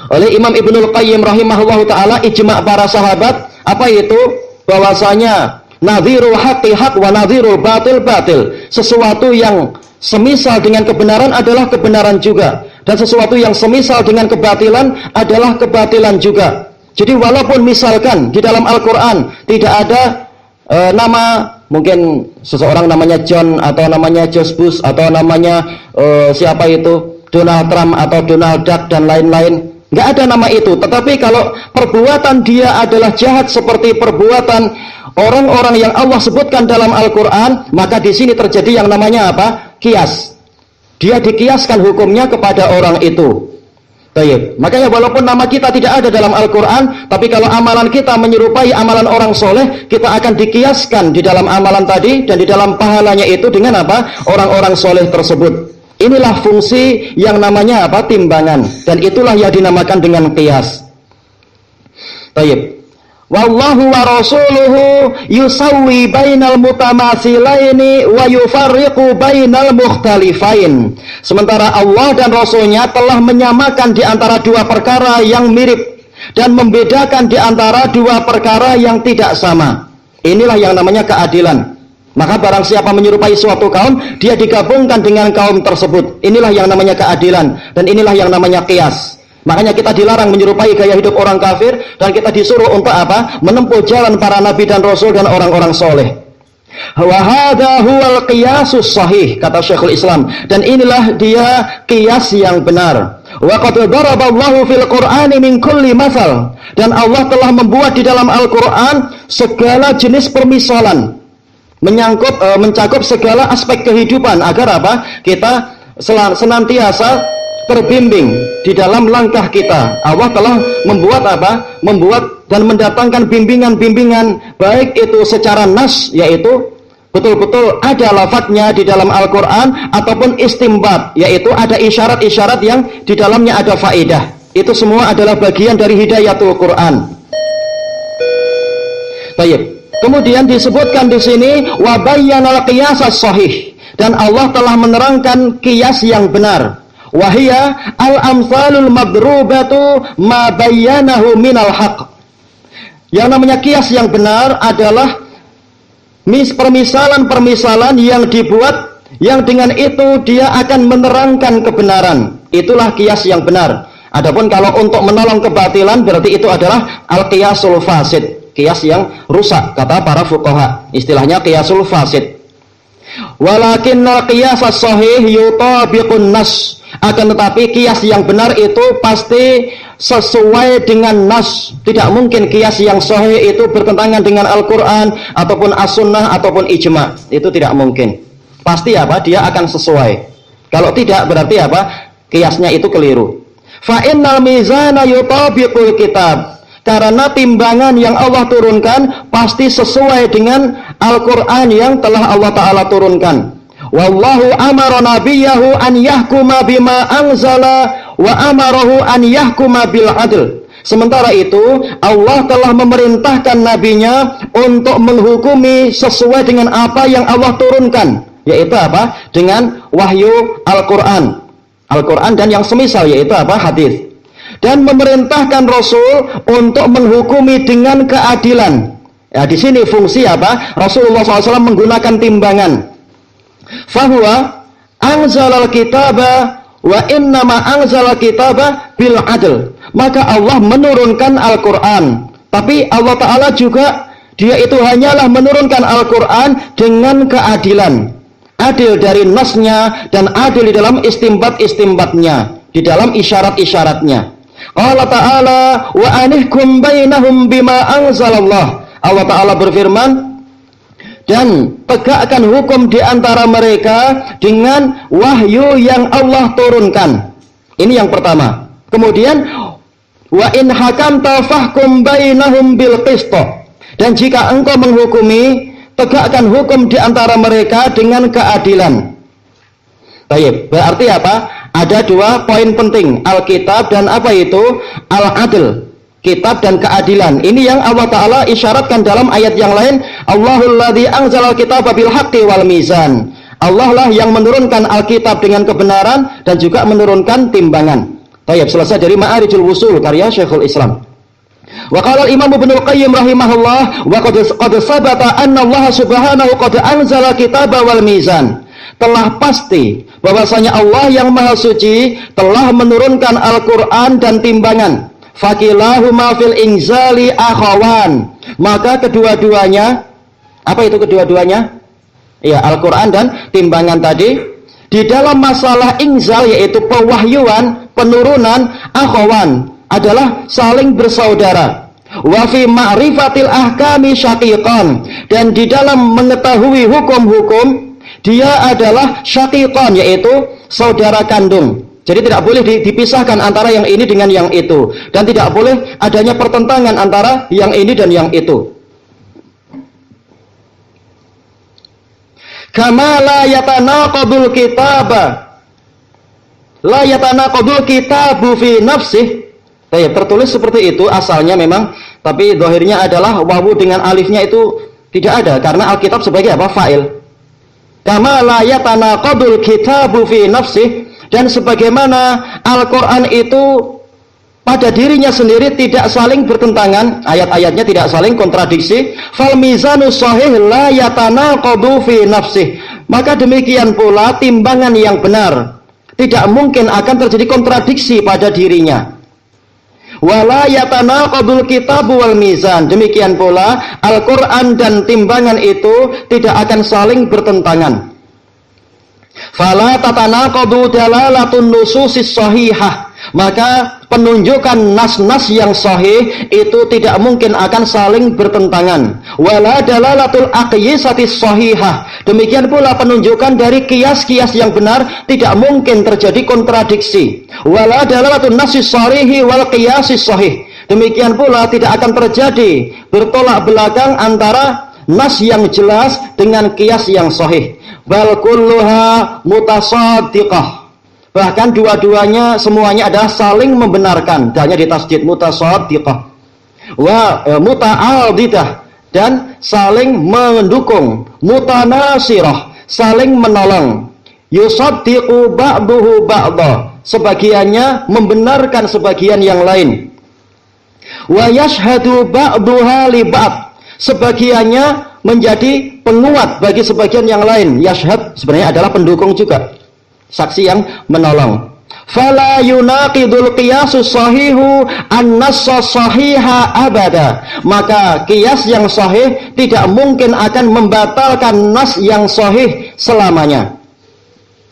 oleh Imam Ibnul Qayyim rahimahullahu ta'ala ijma' para sahabat, apa itu? Bahwasanya nadhirul haqqi haq wa nadhirul batil batil. Sesuatu yang semisal dengan kebenaran adalah kebenaran juga. Dan sesuatu yang semisal dengan kebatilan adalah kebatilan juga. Jadi walaupun misalkan di dalam Al-Quran tidak ada nama, mungkin seseorang namanya John atau namanya George Bush atau namanya siapa itu Donald Trump atau Donald Duck dan lain-lain, nggak ada nama itu. Tetapi kalau perbuatan dia adalah jahat seperti perbuatan orang-orang yang Allah sebutkan dalam Al-Quran, maka di sini terjadi yang namanya apa? Qiyas. Dia dikiaskan hukumnya kepada orang itu. Baik. Makanya walaupun nama kita tidak ada dalam Al-Quran, tapi kalau amalan kita menyerupai amalan orang soleh, kita akan dikiaskan di dalam amalan tadi dan di dalam pahalanya itu dengan apa? Orang-orang soleh tersebut. Inilah fungsi yang namanya apa? Timbangan. Dan itulah yang dinamakan dengan qiyas. Baik. Wallahu wa rasuluhu yusawwi bainal mutamathilaini wa yufarriqu bainal mukhtalifain. Sementara Allah dan Rasulnya telah menyamakan di antara dua perkara yang mirip dan membedakan di antara dua perkara yang tidak sama. Inilah yang namanya keadilan. Maka barang siapa menyerupai suatu kaum, dia digabungkan dengan kaum tersebut. Inilah yang namanya keadilan dan inilah yang namanya qiyas. Makanya kita dilarang menyerupai gaya hidup orang kafir dan kita disuruh untuk apa? Menempuh jalan para nabi dan rasul dan orang-orang soleh. Wa hadza huwal qiyasus shahih, kata Syekhul Islam, dan inilah dia qiyas yang benar. Wa qad daraballahu fil Qur'ani min kulli matsal, dan Allah telah membuat di dalam Al-Qur'an segala jenis permisalan mencakup segala aspek kehidupan agar apa? Kita senantiasa terbimbing di dalam langkah kita. Allah telah membuat apa? Membuat dan mendatangkan bimbingan-bimbingan, baik itu secara nas, yaitu betul-betul ada lafadznya di dalam Al-Quran, ataupun istimbat, yaitu ada isyarat-isyarat yang di dalamnya ada faedah. Itu semua adalah bagian dari hidayatul Quran. Baik. Kemudian disebutkan di sini wa bayyanal qiyasas shahih, dan Allah telah menerangkan qiyas yang benar. Wahia al-amsalul madrubatu ma bayyanahu minal haq. Yang namanya qiyas yang benar adalah permisalan-permisalan yang dibuat, yang dengan itu dia akan menerangkan kebenaran. Itulah qiyas yang benar. Adapun kalau untuk menolong kebatilan, berarti itu adalah al-qiyasul fasid, qiyas yang rusak, kata para fuqaha. Istilahnya qiyasul fasid. Walakinnal qiyasas shahih yutabiqun nas. Akan tetapi qiyas yang benar itu pasti sesuai dengan nas. Tidak mungkin qiyas yang sahih itu bertentangan dengan Al-Quran ataupun as-sunnah ataupun ijma'. Itu tidak mungkin. pasti apa? Dia akan sesuai. Kalau tidak berarti apa? Kiasnya itu keliru. Fa innal mizana yutabiqul kitab. Karena timbangan yang Allah turunkan pasti sesuai dengan Al-Qur'an yang telah Allah Ta'ala turunkan. Wallahu amara nabiyahu an yahkuma bima anzala wa amarahu an yahkuma bil adl. Sementara itu Allah telah memerintahkan nabinya untuk menghukumi sesuai dengan apa yang Allah turunkan, yaitu apa? Dengan wahyu Al-Qur'an. Al-Qur'an dan yang semisal, yaitu apa? Hadis. Dan memerintahkan Rasul untuk menghukumi dengan keadilan. Ya, di sini fungsi apa? Rasulullah SAW menggunakan timbangan. Fahuwa anzalal kitaba wa innama anzalal kitaba bil adl. Maka Allah menurunkan Al-Quran. Tapi Allah Ta'ala juga, dia itu hanyalah menurunkan Al-Quran dengan keadilan. Adil dari nasnya dan adil di dalam istimbat-istimbatnya, di dalam isyarat-isyaratnya. Allah Ta'ala wa anihkum bainahum bima anzalallah. Allah Ta'ala berfirman, dan tegakkan hukum di antara mereka dengan wahyu yang Allah turunkan. Ini yang pertama. Kemudian wa in hakamta fahkum bainahum bil qist. Dan jika engkau menghukumi, tegakkan hukum di antara mereka dengan keadilan. Baik, berarti apa? Ada dua poin penting, Alkitab dan apa itu? Al-Adl, kitab dan keadilan. Ini yang Allah Ta'ala isyaratkan dalam ayat yang lain. Allahul ladzi anzalal kitaba bil haqqi wal mizan. Allah lah yang menurunkan Alkitab dengan kebenaran dan juga menurunkan timbangan. Baik, selesai dari Ma'arijul Wusul karya Syekhul Islam. Wa qala al-Imam Ibnu Qayyim rahimahullah wa qad sabata anna Allah subhanahu qad anzala kitaba wal mizan. Telah pasti bahwasanya Allah yang Maha Suci telah menurunkan Al-Qur'an dan timbangan. Fakilahuma fil inzali akhawan. Maka kedua-duanya, apa itu kedua-duanya? Ya, Al-Qur'an dan timbangan tadi di dalam masalah inzal, yaitu pewahyuan, penurunan, akhawan adalah saling bersaudara. Wa fi ma'rifatil ahkami syaqiqan. Dan di dalam mengetahui hukum-hukum, dia adalah syaqiqan, yaitu saudara kandung. Jadi tidak boleh dipisahkan antara yang ini dengan yang itu, dan tidak boleh adanya pertentangan antara yang ini dan yang itu. Kama la yatanaqadul kitaba, la yatanaqadul kitabu fi nafsih. Tertulis seperti itu asalnya memang, tapi zahirnya adalah wawu dengan alifnya itu tidak ada, karena Alkitab sebagai apa? Fa'il. Kama la yatanaqadul kitabu fi nafsih. Dan sebagaimana Al-Quran itu pada dirinya sendiri tidak saling bertentangan, ayat-ayatnya tidak saling kontradiksi, fal mizanu sahih la yatanaqadu fi nafsih. Maka demikian pula timbangan yang benar tidak mungkin akan terjadi kontradiksi pada dirinya. Wala yatanaqadul kitabu wal mizan. Demikian pula Al-Quran dan timbangan itu tidak akan saling bertentangan. Fala tatanaqadu dalalatun nususis sahihah. Maka penunjukan nas-nas yang sahih itu tidak mungkin akan saling bertentangan. Wala dalalatul aqyisatis sahihah. Demikian pula penunjukan dari kias-kias yang benar tidak mungkin terjadi kontradiksi. Wala dalalatun nasis sarihi wal qiyasis sahih. Demikian pula tidak akan terjadi bertolak belakang antara nas yang jelas dengan kias yang sahih. Bal kulluha mutasaddiqah. Bahkan dua-duanya semuanya adalah saling membenarkan. Hanya ditasdid mutasaddiqah. Wa muta'adidah, dan saling mendukung. Mutanasirah, saling menolong. Yusaddiqu ba'duhu ba'da. Sebagiannya membenarkan sebagian yang lain. Wa yashhadu ba'duha li ba'd. Sebagiannya menjadi penguat bagi sebagian yang lain. Yashhad sebenarnya adalah pendukung juga, saksi yang menolong. Fala yunaqidul qiyasus sahihu an-nassa sahiha abada. Maka qiyas yang sahih tidak mungkin akan membatalkan nas yang sahih selamanya.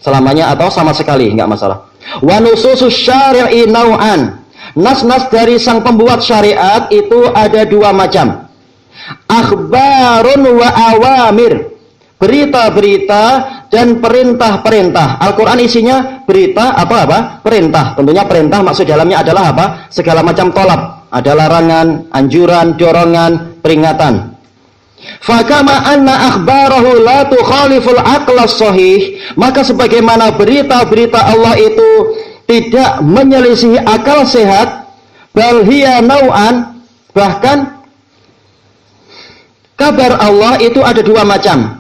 Selamanya atau sama sekali, enggak masalah. Wa nususus syari'i nau'an. Nas-nas dari sang pembuat syariat itu ada dua macam. Akhbarun wa awamir. berita-berita dan perintah-perintah. Al-Quran isinya berita apa? Perintah. Tentunya perintah maksud dalamnya adalah apa? Segala macam tolak. Ada larangan, anjuran, dorongan, peringatan. Fakama anna akhbarahu la tukhaliful aqlas sahih, maka sebagaimana berita-berita Allah itu tidak menyelisihi akal sehat, bal hiya nau'an, bahkan kabar Allah itu ada dua macam.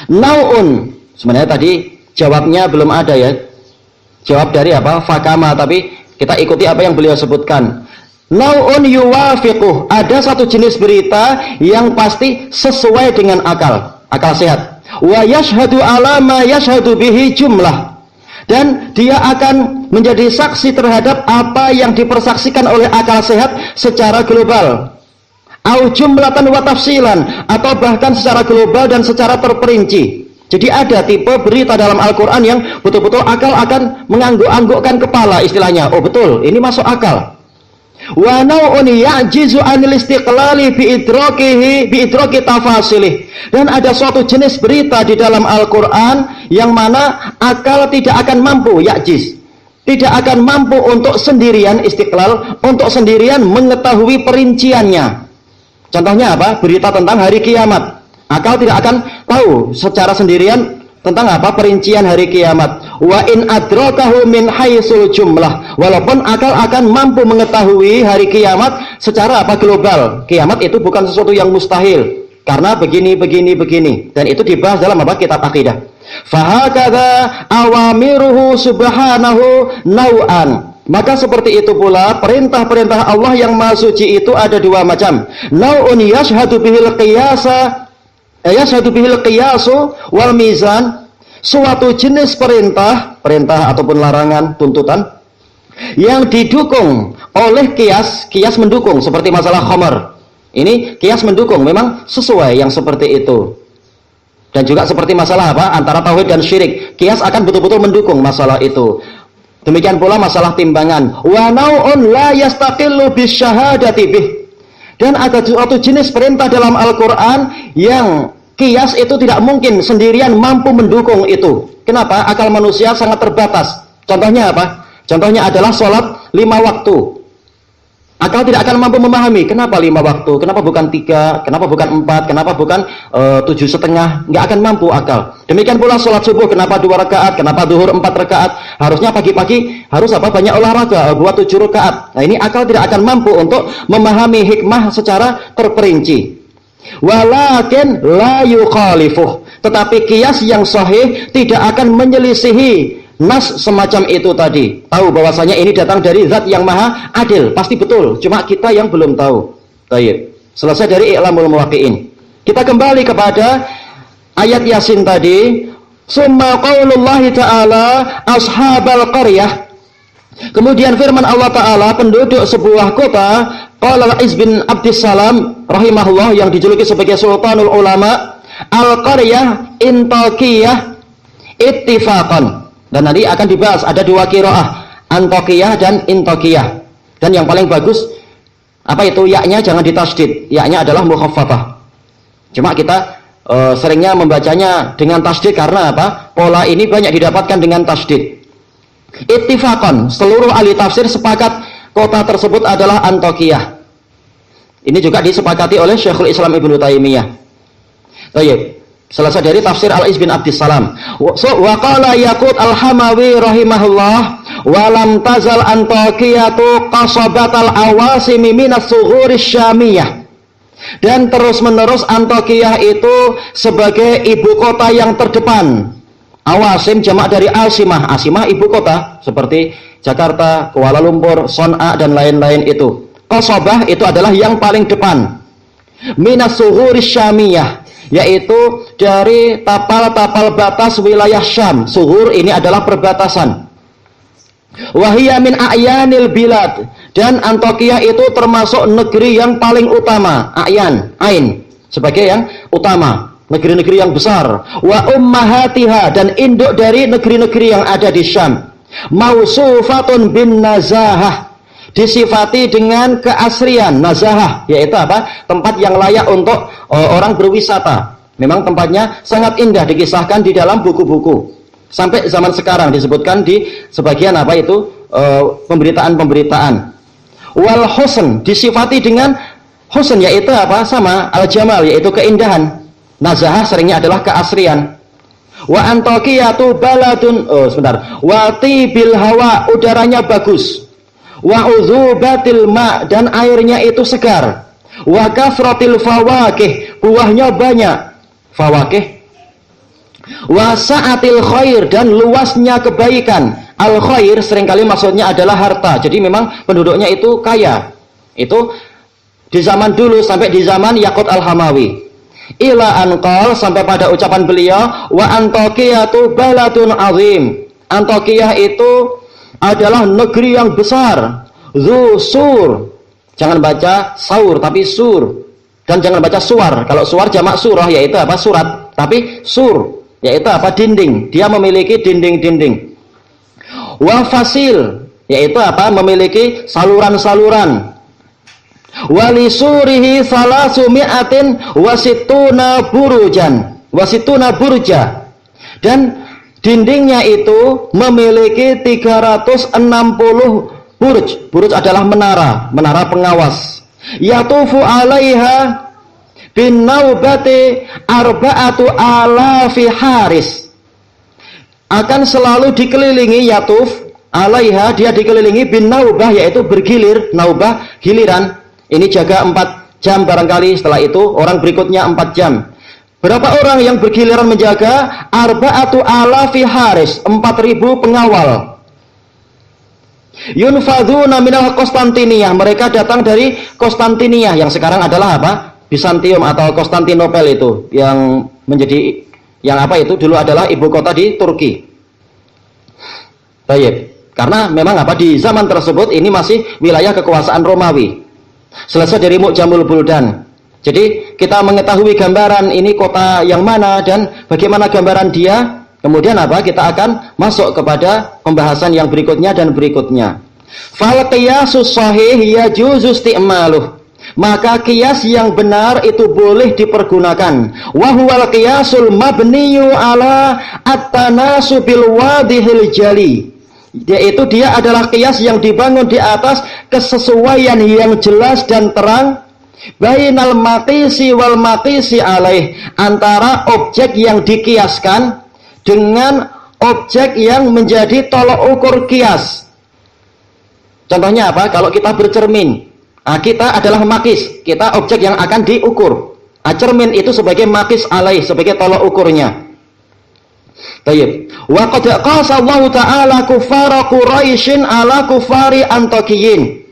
Nau'un, sebenarnya tadi jawabnya belum ada ya. Jawab dari apa? Fakama, tapi kita ikuti apa yang beliau sebutkan. Nau'un yuwafiquh, ada satu jenis berita yang pasti sesuai dengan akal sehat. Wa yashhadu ala ma yashhadu bihi jumlah, dan dia akan menjadi saksi terhadap apa yang dipersaksikan oleh akal sehat secara global. Au jumlatan wa tafsilan, atau bahkan secara global dan secara terperinci. Jadi ada tipe berita dalam Al-Quran yang betul-betul akal akan mengangguk-anggukkan kepala istilahnya. Oh betul, ini masuk akal. Wa nau'un ya'jizu 'anil istiqlali bi idraki tafasilih, dan ada suatu jenis berita di dalam Al-Qur'an yang mana akal tidak akan mampu, ya'jiz, tidak akan mampu untuk sendirian istiqlal, untuk sendirian mengetahui perinciannya. Contohnya apa? Berita tentang hari kiamat. Akal tidak akan tahu secara sendirian tentang apa? Perincian hari kiamat. Wa in adrakahu min haitsul jumlah, walaupun akal akan mampu mengetahui hari kiamat secara apa? Global. Kiamat itu bukan sesuatu yang mustahil karena begini. Dan itu dibahas dalam apa? Kitab akidah. Fahakadha awamiruhu subhanahu nau'an, maka seperti itu pula perintah-perintah Allah yang Maha Suci itu ada dua macam. Nau'un yashhadu bihil qiyasu wal mizan, suatu jenis perintah ataupun larangan, tuntutan yang didukung oleh kias mendukung, seperti masalah khamar. Ini kias mendukung, memang sesuai yang seperti itu. Dan juga seperti masalah apa? Antara tauhid dan syirik, kias akan betul-betul mendukung masalah itu. Demikian pula masalah timbangan. Wa nau'un la yastaqillu bisyahadati bih, dan ada suatu jenis perintah dalam Al-Quran yang kias itu tidak mungkin sendirian mampu mendukung itu. Kenapa? Akal manusia sangat terbatas. Contohnya apa? Contohnya adalah sholat 5 waktu. Akal tidak akan mampu memahami. Kenapa 5 waktu? Kenapa bukan 3? Kenapa bukan 4? Kenapa bukan 7,5? Nggak akan mampu akal. Demikian pula sholat subuh. Kenapa 2 rakaat? Kenapa duhur 4 rakaat? Harusnya pagi-pagi harus apa? Banyak olahraga, buat 7 rakaat. Nah ini akal tidak akan mampu untuk memahami hikmah secara terperinci. Walakin la yukhalifuh, tetapi kias yang sahih tidak akan menyelisihi nas semacam itu tadi. Tahu bahwasanya ini datang dari zat yang maha adil, pasti betul, cuma kita yang belum tahu. Baik, selesai dari I'lamul Muwaqqi'in. Kita kembali kepada ayat Yasin tadi. Summa qaulullahi ta'ala ashabal qaryah, kemudian firman Allah Ta'ala penduduk sebuah kota. Qala Al-Iz bin Abdissalam rahimahullah, yang dijuluki sebagai Sultanul Ulama, Al-Qaryah Intaqiyah ittifaqan. Dan nanti akan dibahas ada dua qiraah, Antaqiyah dan Intaqiyah. Dan yang paling bagus apa itu? Ya-nya jangan ditasydid. Ya-nya adalah mukhaffafah. Cuma kita seringnya membacanya dengan tasydid karena apa? Pola ini banyak didapatkan dengan tasydid. Ittifaqan, seluruh ahli tafsir sepakat kota tersebut adalah Antaqiyah. Ini juga disepakati oleh Syekhul Islam Ibnu Taimiyah. Baik, selesai dari tafsir Al-Iz bin Abdissalam. Wa qala Yaqut Al-Hamawi rahimahullah, wa lam tazal Antaqiyatu qasabatal awasimi minas sughuri syamiyah. Dan terus-menerus Antaqiyah itu sebagai ibu kota yang terdepan. Awasim jamak dari Asimah. Asimah ibu kota seperti Jakarta, Kuala Lumpur, Son'a dan lain-lain itu. Qasabah itu adalah yang paling depan. Minas sughuri syamiyah, yaitu dari tapal-tapal batas wilayah Syam. Sughur ini adalah perbatasan. Wahiyya min a'yanil bilad, dan Antaqiyah itu termasuk negeri yang paling utama. A'yan, ain, sebagai yang utama, negeri-negeri yang besar. Wa ummahatiha, dan induk dari negeri-negeri yang ada di Syam. Mausufatun bin nazahah, disifati dengan keasrian. Nazahah yaitu apa? Tempat yang layak untuk orang berwisata. Memang tempatnya sangat indah, dikisahkan di dalam buku-buku. Sampai zaman sekarang disebutkan di sebagian pemberitaan-pemberitaan. Wal husn disifati dengan husn, yaitu apa? Sama al-jamal, yaitu keindahan. Nazahah seringnya adalah keasrian. Wa Antokiyatu baladun, wa tibil hawa, udaranya bagus. Wa udzubatil ma, dan airnya itu segar. Wa kasratil fawakih, buahnya banyak. Fawakih. Wa sa'atil khair, dan luasnya kebaikan. Al khair seringkali maksudnya adalah harta. Jadi memang penduduknya itu kaya. Itu di zaman dulu sampai di zaman Yaqut Al-Hamawi. Ila anqal, sampai pada ucapan beliau, wa Antokiyatu baladun azim. Antokiyah itu adalah negeri yang besar. Zu sur. Jangan baca saur tapi sur. Dan jangan baca suar. Kalau suar jamak surah, yaitu apa? Surat. Tapi sur, yaitu apa? Dinding. Dia memiliki dinding-dinding. Wa fasil, yaitu apa? Memiliki saluran-saluran. Wa lisurihi salasumi'atin wasituna burujan. Wasituna burja. Dan dindingnya itu memiliki 360 buruj. Buruj adalah menara pengawas. Yatufu 'alaiha bin naubati arba'atu alafi haris. Akan selalu dikelilingi, yatuf 'alaiha, dia dikelilingi bin naubah, yaitu bergilir, naubah giliran. Ini jaga 4 jam barangkali, setelah itu orang berikutnya 4 jam. Berapa orang yang bergiliran menjaga? Arba'atu alafi haris, 4.000 pengawal. Yunfaduna minal Konstantiniyah, mereka datang dari Konstantiniyah, yang sekarang adalah apa? Bizantium atau Konstantinopel itu, yang menjadi, yang apa itu dulu adalah ibu kota di Turki. Baik, karena memang apa, di zaman tersebut ini masih wilayah kekuasaan Romawi. Selesai dari Mu'jamul Buldan. Jadi kita mengetahui gambaran ini kota yang mana dan bagaimana gambaran dia. Kemudian apa? Kita akan masuk kepada pembahasan yang berikutnya dan berikutnya. Fal qiyasus shahih yajuzu isti'maluh. Maka qiyas yang benar itu boleh dipergunakan. Wa huwal qiyasul mabniyu ala at-tanasubil wadihil jali. Yaitu dia adalah qiyas yang dibangun di atas kesesuaian yang jelas dan terang. Bainal maqisi wal maqisi alaih, antara objek yang dikiaskan dengan objek yang menjadi tolok ukur kias. Contohnya apa? Kalau kita bercermin, kita adalah makis, kita objek yang akan diukur. Cermin itu sebagai makis alaih, sebagai tolok ukurnya. Baik. Wa qad qasa Allah Ta'ala kuffara Quraisyin ala kuffari Antokiyin.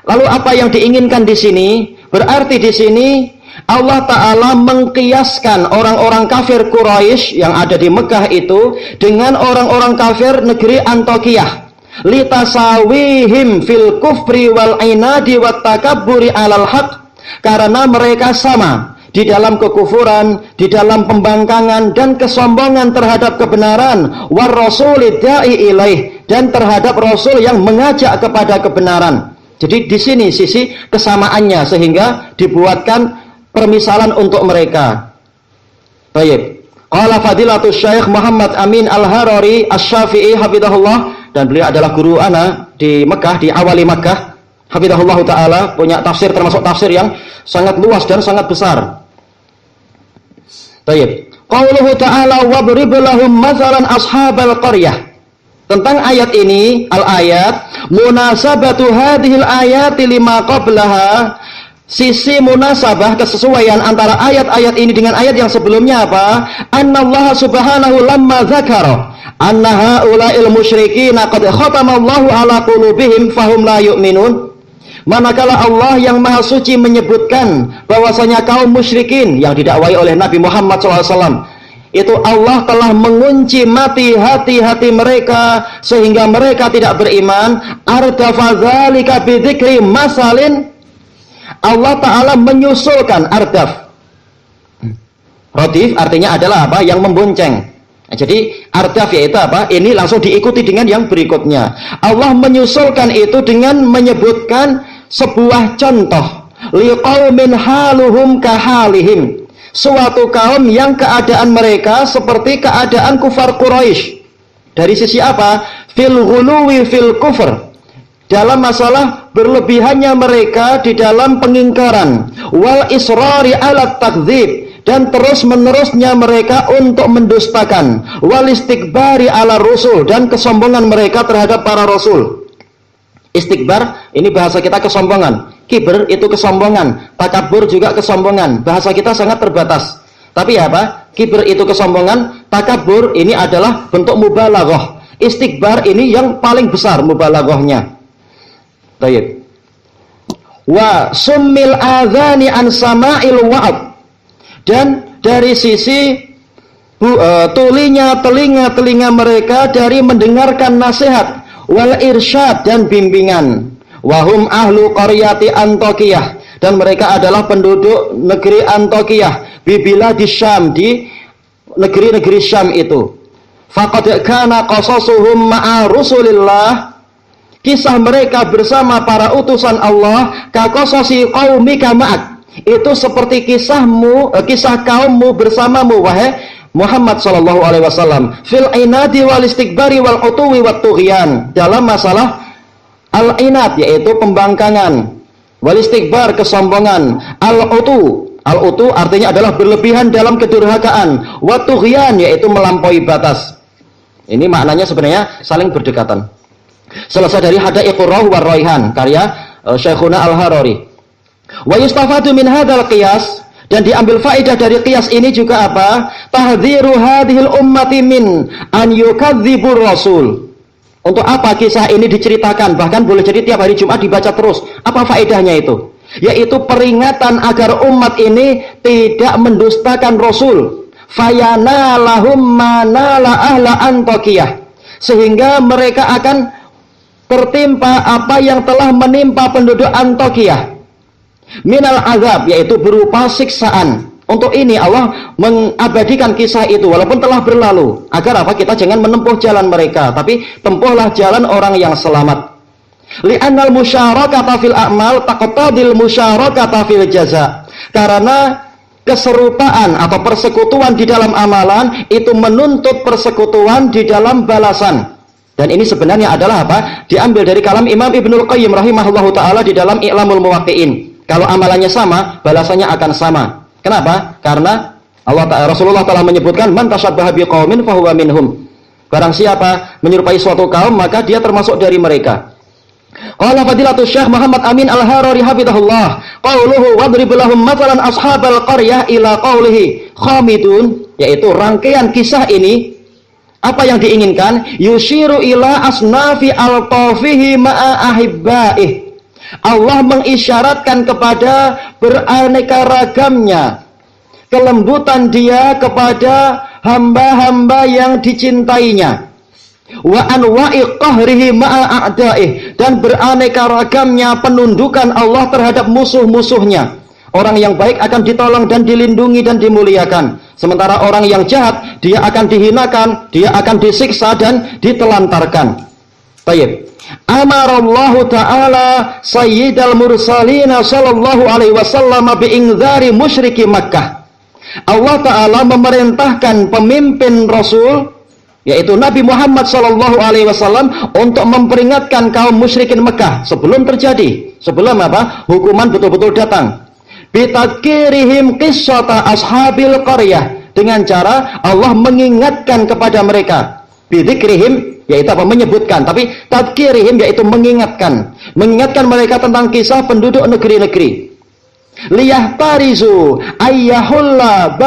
Lalu apa yang diinginkan di sini? Berarti di sini Allah Ta'ala mengkiaskan orang-orang kafir Quraisy yang ada di Mekah itu dengan orang-orang kafir negeri Antokiyah. Litasawihim fil kufri wal inadi wat takabburi alal haq, karena mereka sama di dalam kekufuran, di dalam pembangkangan dan kesombongan terhadap kebenaran, war rasulid da'i ilaih, dan terhadap rasul yang mengajak kepada kebenaran. Jadi di sini sisi kesamaannya, sehingga dibuatkan permisalan untuk mereka. Baik. Qala fadilatus Syekh Muhammad Amin Al-Harari Asy-Syafi'i hafizahullah, dan beliau adalah guru ana di Mekah, di awali Mekah. Hafizahullah taala, punya tafsir, termasuk tafsir yang sangat luas dan sangat besar. Baik. Qauluhu ta'ala wabrib lahum mathalan ashabal qaryah. Tentang ayat ini, al-ayat, munasabatu hadhil ayati lima qablaha, sisi munasabah, kesesuaian antara ayat-ayat ini dengan ayat yang sebelumnya apa? Annallaha subhanahu lamma dzakara anna haula'il musyrikina qad khatamallahu ala qulubihim fahum la yu'minun. Manakala Allah yang Maha Suci menyebutkan bahwasanya kaum musyrikin yang didakwai oleh Nabi Muhammad SAW, itu Allah telah mengunci mati hati-hati mereka sehingga mereka tidak beriman. Ardafa dzalika bidzikri masalin, Allah Ta'ala menyusulkan ardaf. Radif artinya adalah apa? Yang membonceng. Nah, jadi ardaf yaitu apa? Ini langsung diikuti dengan yang berikutnya. Allah menyusulkan itu dengan menyebutkan sebuah contoh. Liqaumin haluhum kahalihim. suatu kaum yang keadaan mereka seperti keadaan kufar Quraisy. Dari sisi apa? Fil ghuluwi fil kufr. Dalam masalah berlebihannya mereka di dalam pengingkaran, wal israri ala takdzib, dan terus-menerusnya mereka untuk mendustakan, wal istikbari ala rusul, dan kesombongan mereka terhadap para rasul. Istikbar, ini bahasa kita kesombongan. Kibr itu kesombongan, takabur juga kesombongan. Bahasa kita sangat terbatas. Tapi apa? Kibr itu kesombongan, takabur ini adalah bentuk mubalaghah. Istikbar ini yang paling besar mubalaghahnya. Baik. Wa summil adzani an sama'il wa'ad. Dan dari sisi tulinya telinga-telinga mereka dari mendengarkan nasihat, wal irsyad, dan bimbingan. Wahum ahlu qaryati Antokiyah, dan mereka adalah penduduk negeri Antokiyah, bibila di Syam, di negeri-negeri Syam itu. Faqad kana qasasuhum ma'a rusulillah, kisah mereka bersama para utusan Allah, ka qasasi qaumika ma'ak, itu seperti kisahmu, kisah kaummu bersamamu wahai Muhammad sallallahu alaihi wasallam, fil inadi wal istikbari wal utuwi wat tughyan, dalam masalah al-inad yaitu pembangkangan, wal istikbar kesombongan, al-utu artinya adalah berlebihan dalam kedurhakaan, wa tughyan yaitu melampaui batas. Ini maknanya sebenarnya saling berdekatan. Selesai dari Hadaiqur Rauh war Raihan karya Syekhuna Al-Harari. Wa yustafadu min hadzal qiyas, dan diambil faedah dari qiyas ini juga apa? Tahdhiru hadhil ummati min an yukadzibur rasul. Untuk apa kisah ini diceritakan? Bahkan boleh jadi tiap hari Jumat dibaca terus. Apa faedahnya itu? Yaitu peringatan agar umat ini tidak mendustakan Rasul. Fayana lahum manala ahla Antokiyah, sehingga mereka akan tertimpa apa yang telah menimpa penduduk Antokiyah. Minal azab, yaitu berupa siksaan. Untuk ini Allah mengabadikan kisah itu walaupun telah berlalu, agar apa? Kita jangan menempuh jalan mereka, tapi tempuhlah jalan orang yang selamat. Li'annal musyarakata fil a'mal taqtadil musyarakata fil jaza. Karena keserupaan atau persekutuan di dalam amalan itu menuntut persekutuan di dalam balasan. Dan ini sebenarnya adalah apa? Diambil dari kalam Imam Ibnul Qayyim rahimahullahu taala di dalam I'lamul Muwaqqi'in. Kalau amalannya sama, balasannya akan sama. Kenapa? Karena Rasulullah telah menyebutkan man tasyabbaha biqaumin fahuwa minhum. Barang siapa menyerupai suatu kaum, maka dia termasuk dari mereka. Qala fadilatul Syekh Muhammad Amin Al-Harari hafizahullah, qauluhu wadrib lahum mathalan ashabal qaryah ila qaulihi khamidun, yaitu rangkaian kisah ini apa yang diinginkan? Yushiru ila asnafi al-tafihi ma'a ahibbaih. Allah mengisyaratkan kepada beraneka ragamnya kelembutan dia kepada hamba-hamba yang dicintainya. Wa anwa'i qahrihi ma'a a'daih, dan beraneka ragamnya penundukan Allah terhadap musuh-musuhnya. Orang yang baik akan ditolong dan dilindungi dan dimuliakan. Sementara orang yang jahat, dia akan dihinakan, dia akan disiksa dan ditelantarkan. Baik. Amarallahu ta'ala sayyidal mursalina sallallahu alaihi wasallam bi'ingzari musyriki Makkah. Allah Ta'ala memerintahkan pemimpin Rasul, yaitu Nabi Muhammad sallallahu alaihi wasallam, untuk memperingatkan kaum musyrikin Mekah sebelum terjadi, sebelum apa? Hukuman betul-betul datang. Bitadkirihim qissata ashabil qaryah, dengan cara Allah mengingatkan kepada mereka. Bidzikrihim, yaitu apa? Menyebutkan, tapi tadkirihim yaitu mengingatkan mereka tentang kisah penduduk negeri-negeri. Liyahtarizu ayyahulla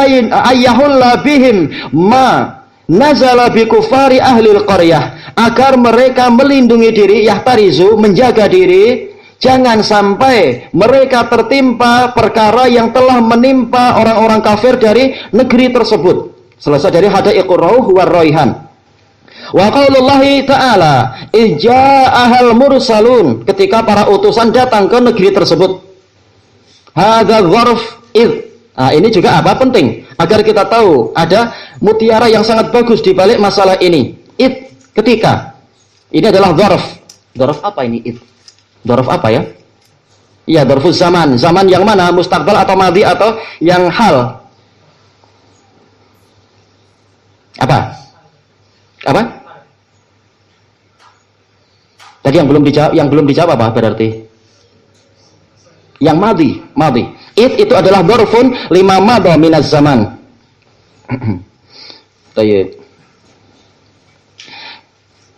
bihim ma nazala bi kufari ahlil qaryah, agar mereka melindungi diri, yahtarizu menjaga diri, jangan sampai mereka tertimpa perkara yang telah menimpa orang-orang kafir dari negeri tersebut. Selesai dari Hadaiqur Rauh war Raihan. Wa qaulullahi ta'ala ija'ahal mursalun, ketika para utusan datang ke negeri tersebut. Hadza dzarf id. Nah, ini juga apa? Penting agar kita tahu ada mutiara yang sangat bagus di balik masalah ini. Id, ketika. Ini adalah dzarf. Dzarf apa ini id? Dzarf apa ya? Iya, dzarfuz zaman. Zaman yang mana? Mustaqbal atau madhi atau yang hal? Apa? Apa? Tadi yang belum dijawab apa berarti? Yang madhi. Itu adalah dorfun lima madha minaz zaman. Baik.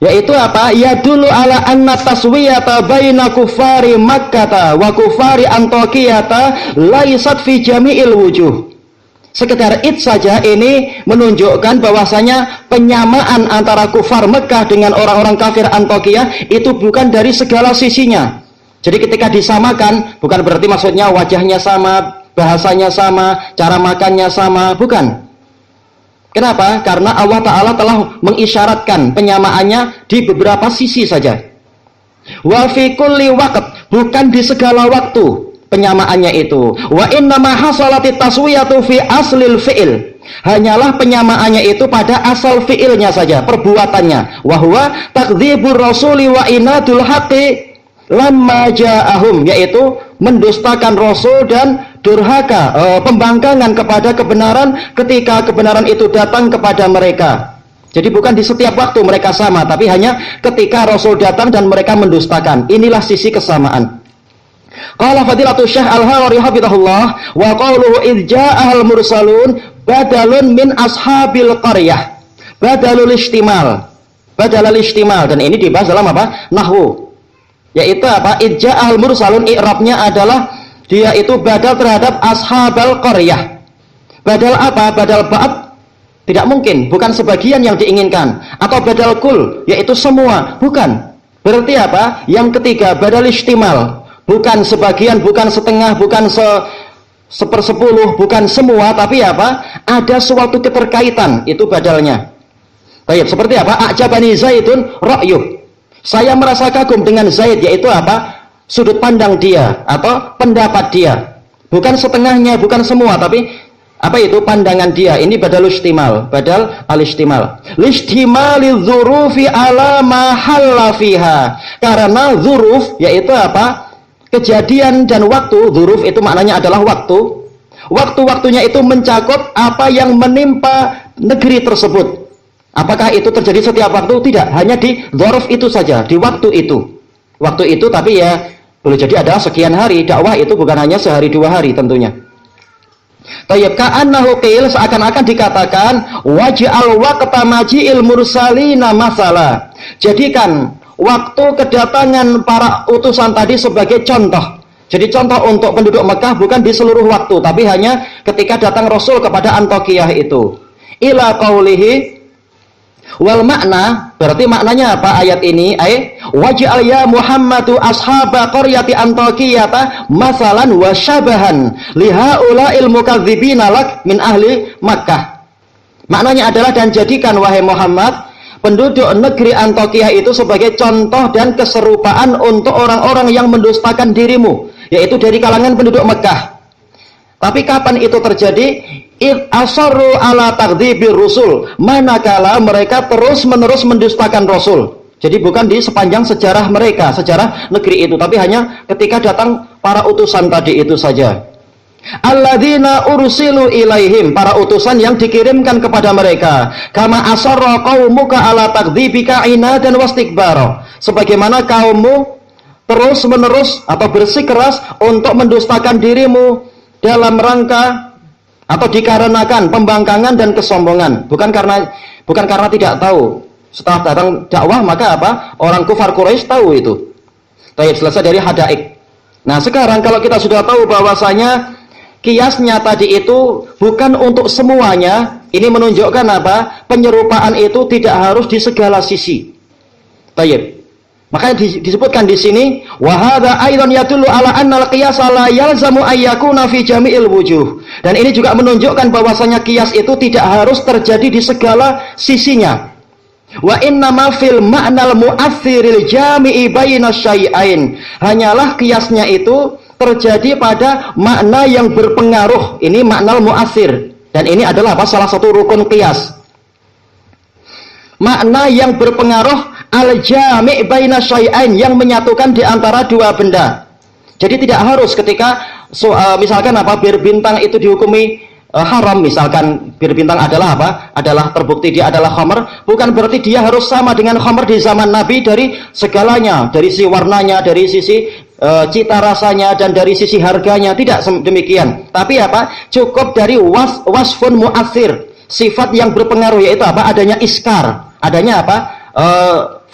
Yaitu apa? Yadullu ala anna taswiyata baina kufari Makkah wa kufari Antokiyata laisat fi jami'il wujuh. Sekedar saja ini menunjukkan bahwasanya penyamaan antara kufar Mekah dengan orang-orang kafir Antokiyah itu bukan dari segala sisinya. Jadi ketika disamakan, bukan berarti maksudnya wajahnya sama, bahasanya sama, cara makannya sama, bukan. Kenapa? Karena Allah Ta'ala telah mengisyaratkan penyamaannya di beberapa sisi saja. Wa fi kulli waqt, bukan di segala waktu penyamaannya itu. Wa innama hasalatit taswiyatu fi aslil fi'il. Hanyalah penyamaannya itu pada asal fi'ilnya saja, perbuatannya. Wa huwa takdzibur rasuli wa inadul haqqi lamma ja'ahum, yaitu mendustakan Rasul dan durhaka, pembangkangan kepada kebenaran ketika kebenaran itu datang kepada mereka. Jadi bukan di setiap waktu mereka sama, tapi hanya ketika Rasul datang dan mereka mendustakan. Inilah sisi kesamaan. Qala fadilatul Syekh Al-Harari hafizahullah wa qawluhu idh ja'ahal mursalun badalun min ashabil qaryah. Badalul istimal. Dan ini dibahas dalam apa? Nahwu. Yaitu apa? Idja'al mursalun, i'rabnya adalah dia itu badal terhadap ashabal qaryah. Badal apa? Badal ba'd tidak mungkin, bukan sebagian yang diinginkan. Atau badal kul, yaitu semua, bukan. Berarti apa? Yang ketiga, badal istimal, bukan sebagian, bukan setengah, bukan sepersepuluh, bukan semua, tapi apa? Ada suatu keterkaitan, itu badalnya. Baik, seperti apa? A'jabani Zaidun ra'yuh. Saya merasa kagum dengan Zaid, yaitu apa? Sudut pandang dia atau pendapat dia. Bukan setengahnya, bukan semua, tapi apa itu? Pandangan dia. Ini badal istimal, badal al-istimal. Listimali dzurufi ala ma halla fiha. Karena dzuruf yaitu apa? Kejadian dan waktu. Dzuruf itu maknanya adalah waktu. Waktu-waktunya itu mencakup apa yang menimpa negeri tersebut. Apakah itu terjadi setiap waktu? Tidak, hanya di dzarf itu saja, di waktu itu. Waktu itu, tapi ya boleh jadi ada sekian hari. Dakwah itu bukan hanya sehari dua hari tentunya. Tayyib, ka'annahu qil, seakan-akan dikatakan waj'al waqta maji'il mursalina masala. Jadikan waktu kedatangan para utusan tadi sebagai contoh. Jadi contoh untuk penduduk Mekah bukan di seluruh waktu, tapi hanya ketika datang Rasul kepada Antokiyah itu. Ila qaulihi wal makna, berarti maknanya apa ayat ini? Waj'al ya Muhammadu ashaba qaryati Antokiyata masalan wa syabahan lihaula'il mukadzibina lak min ahli Makkah. Maknanya adalah, dan jadikan wahai Muhammad penduduk negeri Antokiyah itu sebagai contoh dan keserupaan untuk orang-orang yang mendustakan dirimu, yaitu dari kalangan penduduk Mekah. Tapi kapan itu terjadi? Id asarru ala takdzibir rusul, manakala mereka terus-menerus mendustakan Rasul. Jadi bukan di sepanjang sejarah mereka, sejarah negeri itu, tapi hanya ketika datang para utusan tadi itu saja. Alladzina ursilu ilaihim, para utusan yang dikirimkan kepada mereka. Kama asarra qaumuka ala takdzibika inadan wastikbara, sebagaimana kaummu terus-menerus atau bersikeras untuk mendustakan dirimu dalam rangka atau dikarenakan pembangkangan dan kesombongan, bukan karena tidak tahu. Setelah datang dakwah maka apa? Orang kufar Quraisy tahu itu. Baik, selesai dari hadaik. Nah, sekarang kalau kita sudah tahu bahwasanya kiasnya tadi itu bukan untuk semuanya, ini menunjukkan apa? Penyerupaan itu tidak harus di segala sisi. Baik. Makanya disebutkan di sini wa hadza aidan yadullu ala anna al-qiyas la yalzamu ayyakuna fi jami'il wujuh. Dan ini juga menunjukkan bahwasanya qiyas itu tidak harus terjadi di segala sisinya. Wa innama fil ma'nal mu'athiril jami'i baina syai'ain. Hanyalah qiyasnya itu terjadi pada makna yang berpengaruh. Ini makna mu'athir. Dan ini adalah apa? Salah satu rukun qiyas. Makna yang berpengaruh al-jami' baina syai'ain, yang menyatukan di antara dua benda. Jadi tidak harus ketika misalkan apa, bir bintang itu dihukumi haram, misalkan bir bintang adalah apa? Adalah terbukti dia adalah khamr, bukan berarti dia harus sama dengan khamr di zaman Nabi dari segalanya, dari sisi warnanya, dari sisi cita rasanya, dan dari sisi harganya. Tidak demikian. Tapi apa? Cukup dari wasfun mu'athir, sifat yang berpengaruh, yaitu apa? Adanya iskar, adanya apa?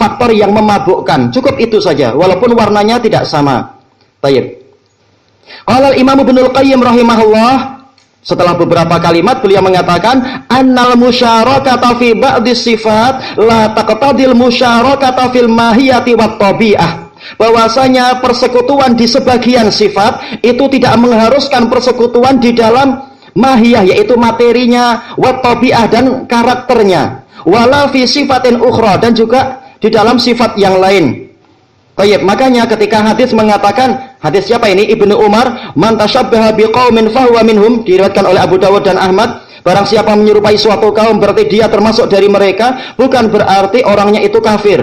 Faktor yang memabukkan. Cukup itu saja, walaupun warnanya tidak sama. Baik. Qala Imam Ibnul Qayyim rahimahullah, setelah beberapa kalimat beliau mengatakan annal musyarakata fi ba'dhi sifat la taqtadil musyarakata fil mahiyati wat tabi'ah, bahwasanya persekutuan di sebagian sifat itu tidak mengharuskan persekutuan di dalam mahiyah, yaitu materinya, wat tabi'ah, dan karakternya, wala fi sifatin ukhra, dan juga di dalam sifat yang lain. Baik, makanya ketika hadis mengatakan, hadis siapa ini? Ibnu Umar, man tasyabbaha biqaumin fahuwa minhum, diriwayatkan oleh Abu Dawud dan Ahmad. Barang siapa menyerupai suatu kaum berarti dia termasuk dari mereka, bukan berarti orangnya itu kafir.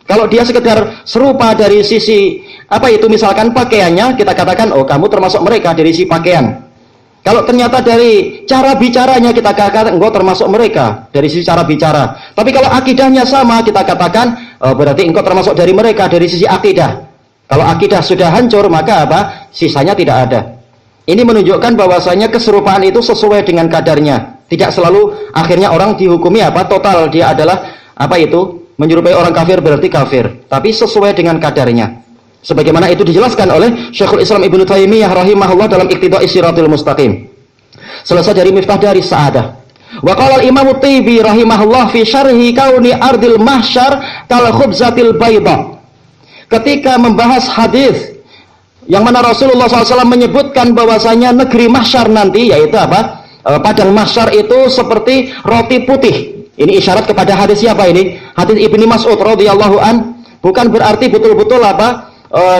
Kalau dia sekedar serupa dari sisi apa itu, misalkan pakaiannya, kita katakan oh kamu termasuk mereka dari sisi pakaian. Kalau ternyata dari cara bicaranya, kita katakan engkau termasuk mereka dari sisi cara bicara. Tapi kalau akidahnya sama, kita katakan berarti engkau termasuk dari mereka dari sisi akidah. Kalau akidah sudah hancur, maka apa? Sisanya tidak ada. Ini menunjukkan bahwasanya keserupaan itu sesuai dengan kadarnya. Tidak selalu akhirnya orang dihukumi apa? Total dia adalah apa itu? Menyerupai orang kafir berarti kafir. Tapi sesuai dengan kadarnya. Sebagaimana itu dijelaskan oleh Syekhul Islam Ibnu Taimiyah rahimahullah dalam Iqtida'is Shirathil Mustaqim. Selesai dari Miftah Daris Sa'adah. Wa qala al-Imam At-Tibi rahimahullah fi syarhi kauni ardil mahsyar kal khubzatil bayda. Ketika membahas hadis yang mana Rasulullah SAW menyebutkan bahwasanya negeri mahsyar nanti, yaitu apa? Padang mahsyar itu seperti roti putih. Ini isyarat kepada hadis siapa ini? Hadis Ibnu Mas'ud radhiyallahu an. Bukan berarti betul-betul apa?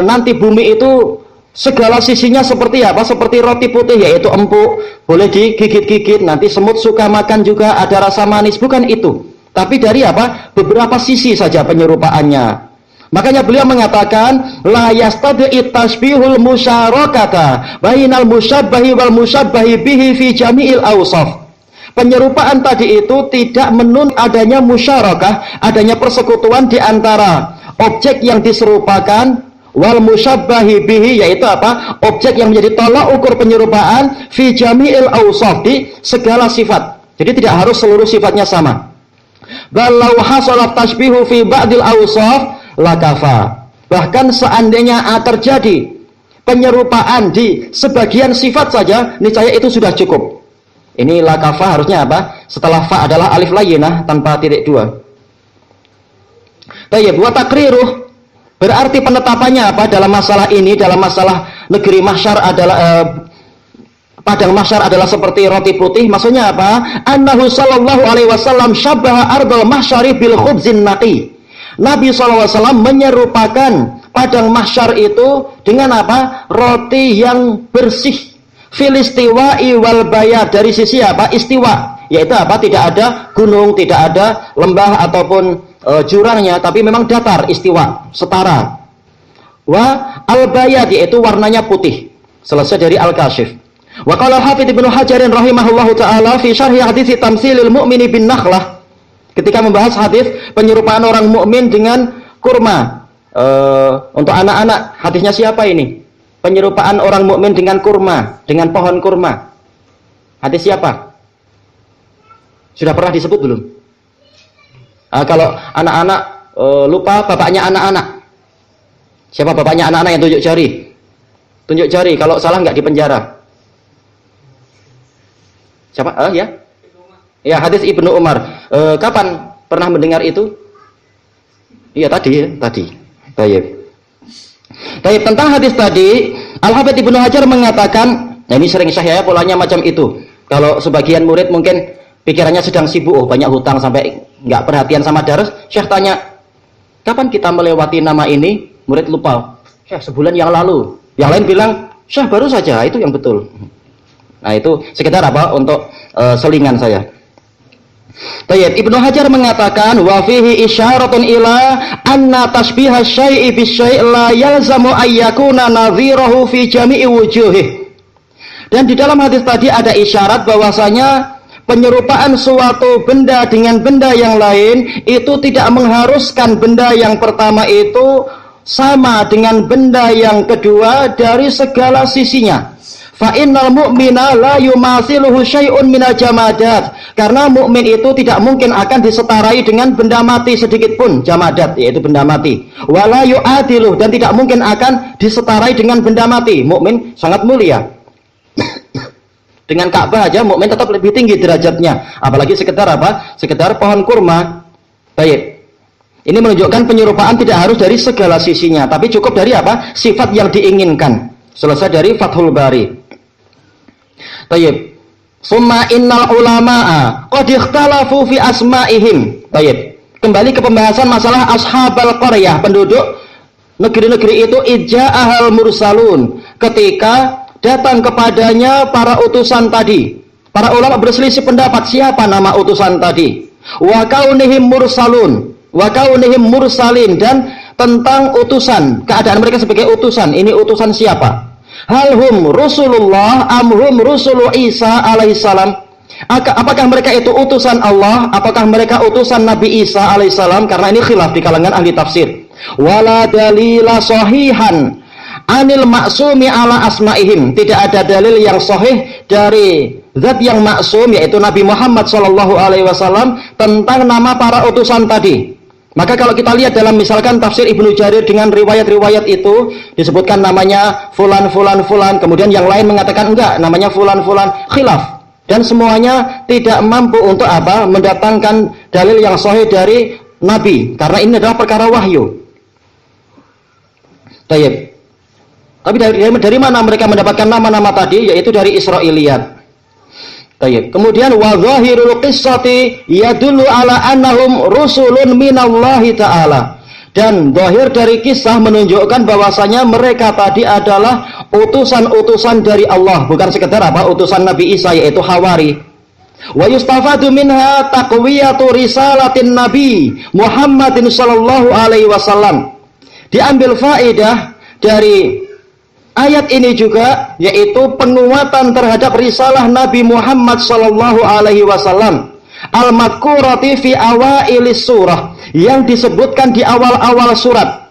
Nanti bumi itu segala sisinya seperti apa? Seperti roti putih, yaitu empuk, boleh digigit-gigit, nanti semut suka makan juga, ada rasa manis. Bukan itu. Tapi dari apa? Beberapa sisi saja penyerupaannya. Makanya beliau mengatakan la yastadi tasbihul musyarakata bainal musyabbahi wal musyabbahi bihi fi jami'il awsaf. Penyerupaan tadi itu tidak menuntut adanya musyarakah, adanya persekutuan di antara objek yang diserupakan wal musyabbahi bihi, yaitu apa? Objek yang menjadi tolak ukur penyerupaan fi jami'il awsaf, di segala sifat. Jadi tidak harus seluruh sifatnya sama. Balau hasalat tashbihu fi ba'dil awsaf lakafa. Bahkan seandainya terjadi penyerupaan di sebagian sifat saja, niscaya itu sudah cukup. Ini lakafa harusnya apa? Setelah fa adalah alif layyinah tanpa titik dua. Tayyib wa takriruh, berarti penetapannya apa dalam masalah ini? Dalam masalah negeri mahsyar adalah padang mahsyar adalah seperti roti putih. Maksudnya apa? Annahu sallallahu alaihi wasallam syabbaha ardal mahsyari bil khubzin naqi. Nabi SAW menyerupakan padang mahsyar itu dengan apa? Roti yang bersih. Fil istiwa'i wal bayad, dari sisi apa? Istiwa, yaitu apa? Tidak ada gunung, tidak ada lembah ataupun jurangnya, tapi memang datar, istiwa, setara. Wa al-bayad, yaitu warnanya putih. Selesai dari Al-Kashif. Wa qala Hafidz Ibnu Hajar rahimahullahu taala fi syarhi hadits tamtsilil mu'mini bin nakhlah, ketika membahas hadis penyerupaan orang mukmin dengan kurma. Untuk anak-anak, hadisnya siapa ini? Penyerupaan orang mukmin dengan kurma, dengan pohon kurma. Hadis siapa? Sudah pernah disebut belum? Kalau anak-anak lupa bapaknya anak-anak. Siapa bapaknya anak-anak yang tunjuk jari? Tunjuk jari, kalau salah nggak dipenjara. Siapa? Ya? Ya, hadis Ibnu Umar. Kapan pernah mendengar itu? Iya tadi ya, tadi. Baik. Baik, tentang hadis tadi, Al-Hafidz Ibnu Hajar mengatakan, nah ini sering saya polanya macam itu. Kalau sebagian murid mungkin pikirannya sedang sibuk, oh banyak hutang sampai nggak perhatian sama daras. Syekh tanya, kapan kita melewati nama ini? Murid lupa. Syekh, sebulan yang lalu. Yang lain bilang, Syekh baru saja, itu yang betul. Nah itu sekedar apa? Untuk selingan saya. Tayyib, Ibnu Hajar mengatakan wa fihi isyaratun ila anna tashbiha syai'i bi syai' la yalzamu ayyakuna nadhirahu fi jami'i wujuhih. Dan di dalam hadis tadi ada isyarat bahwasanya penyerupaan suatu benda dengan benda yang lain itu tidak mengharuskan benda yang pertama itu sama dengan benda yang kedua dari segala sisinya. Fa innal mu'mina la yumathiluhu syai'un minal jamadat. Karena mukmin itu tidak mungkin akan diseterai dengan benda mati sedikit pun, jamadat yaitu benda mati. Wala yu'adiluh, dan tidak mungkin akan diseterai dengan benda mati. Mukmin sangat mulia. Dengan Ka'bah aja mukmin tetap lebih tinggi derajatnya, apalagi sekedar apa? Sekedar pohon kurma. Baik. Ini menunjukkan penyerupaan tidak harus dari segala sisinya, tapi cukup dari apa? Sifat yang diinginkan. Selesai dari Fathul Bari. Baik. Summa innal ulama'a qad ikhtalafu fi asma'ihim. Baik. Kembali ke pembahasan masalah ashabal qaryah, penduduk negeri-negeri itu ija'ahal mursalun, ketika datang kepadanya para utusan tadi. Para ulama berselisih pendapat siapa nama utusan tadi. Wa kaunihim mursalun, wa kaunihim mursalin, dan tentang utusan, keadaan mereka sebagai utusan. Ini utusan siapa? Hal hum Rasulullah am hum Rusulu Isa alaihissalam? Apakah mereka itu utusan Allah? Apakah mereka utusan Nabi Isa alaihissalam? Karena ini khilaf di kalangan ahli tafsir. Wala dalila sahihan anil maksumi ala asma'ihim. Tidak ada dalil yang sahih dari zat yang maksum, yaitu Nabi Muhammad SAW, tentang nama para utusan tadi. Maka kalau kita lihat dalam misalkan tafsir Ibnu Jarir dengan riwayat-riwayat itu disebutkan namanya fulan, fulan, fulan, kemudian yang lain mengatakan enggak, namanya fulan, fulan, khilaf. Dan semuanya tidak mampu untuk apa? Mendatangkan dalil yang sahih dari Nabi, karena ini adalah perkara wahyu. Tayyib. Tapi dari mana mereka mendapatkan nama-nama tadi? Yaitu dari Israiliyat. Tayyib. Kemudian wa zahirul qissati yadullu ala annahum rusulun minallahi ta'ala. Dan zahir dari kisah menunjukkan bahwasanya mereka tadi adalah utusan-utusan dari Allah, bukan sekedar apa? Utusan Nabi Isa, yaitu Hawari. Wa yustafadu minha taqwiyatu risalatin Nabi Muhammadin sallallahu alaihi wasallam. Diambil faedah dari ayat ini juga, yaitu penguatan terhadap risalah Nabi Muhammad sallallahu alaihi wasallam al-madhkurati fi awailis surah, yang disebutkan di awal-awal surat.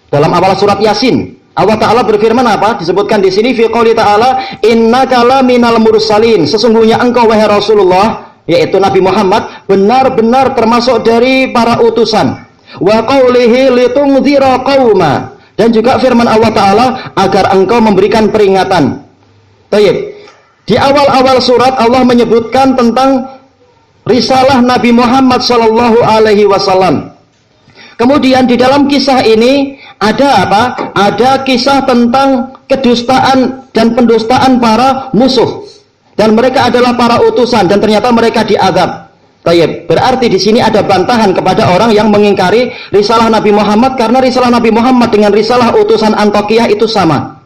Dalam awal surat Yasin, Allah Ta'ala berfirman apa? Disebutkan di sini fi qouli ta'ala innaka laminal mursalin, sesungguhnya engkau wahai Rasulullah, yaitu Nabi Muhammad, benar-benar termasuk dari para utusan. Wa qaulihi litungdzira qauma, dan juga firman Allah Ta'ala agar engkau memberikan peringatan. Baik. Di awal-awal surat Allah menyebutkan tentang risalah Nabi Muhammad sallallahu alaihi wasallam. Kemudian di dalam kisah ini ada apa? Ada kisah tentang kedustaan dan pendustaan para musuh. Dan mereka adalah para utusan dan ternyata mereka diazab. Baik, berarti di sini ada bantahan kepada orang yang mengingkari risalah Nabi Muhammad, karena risalah Nabi Muhammad dengan risalah utusan Antokiyah itu sama.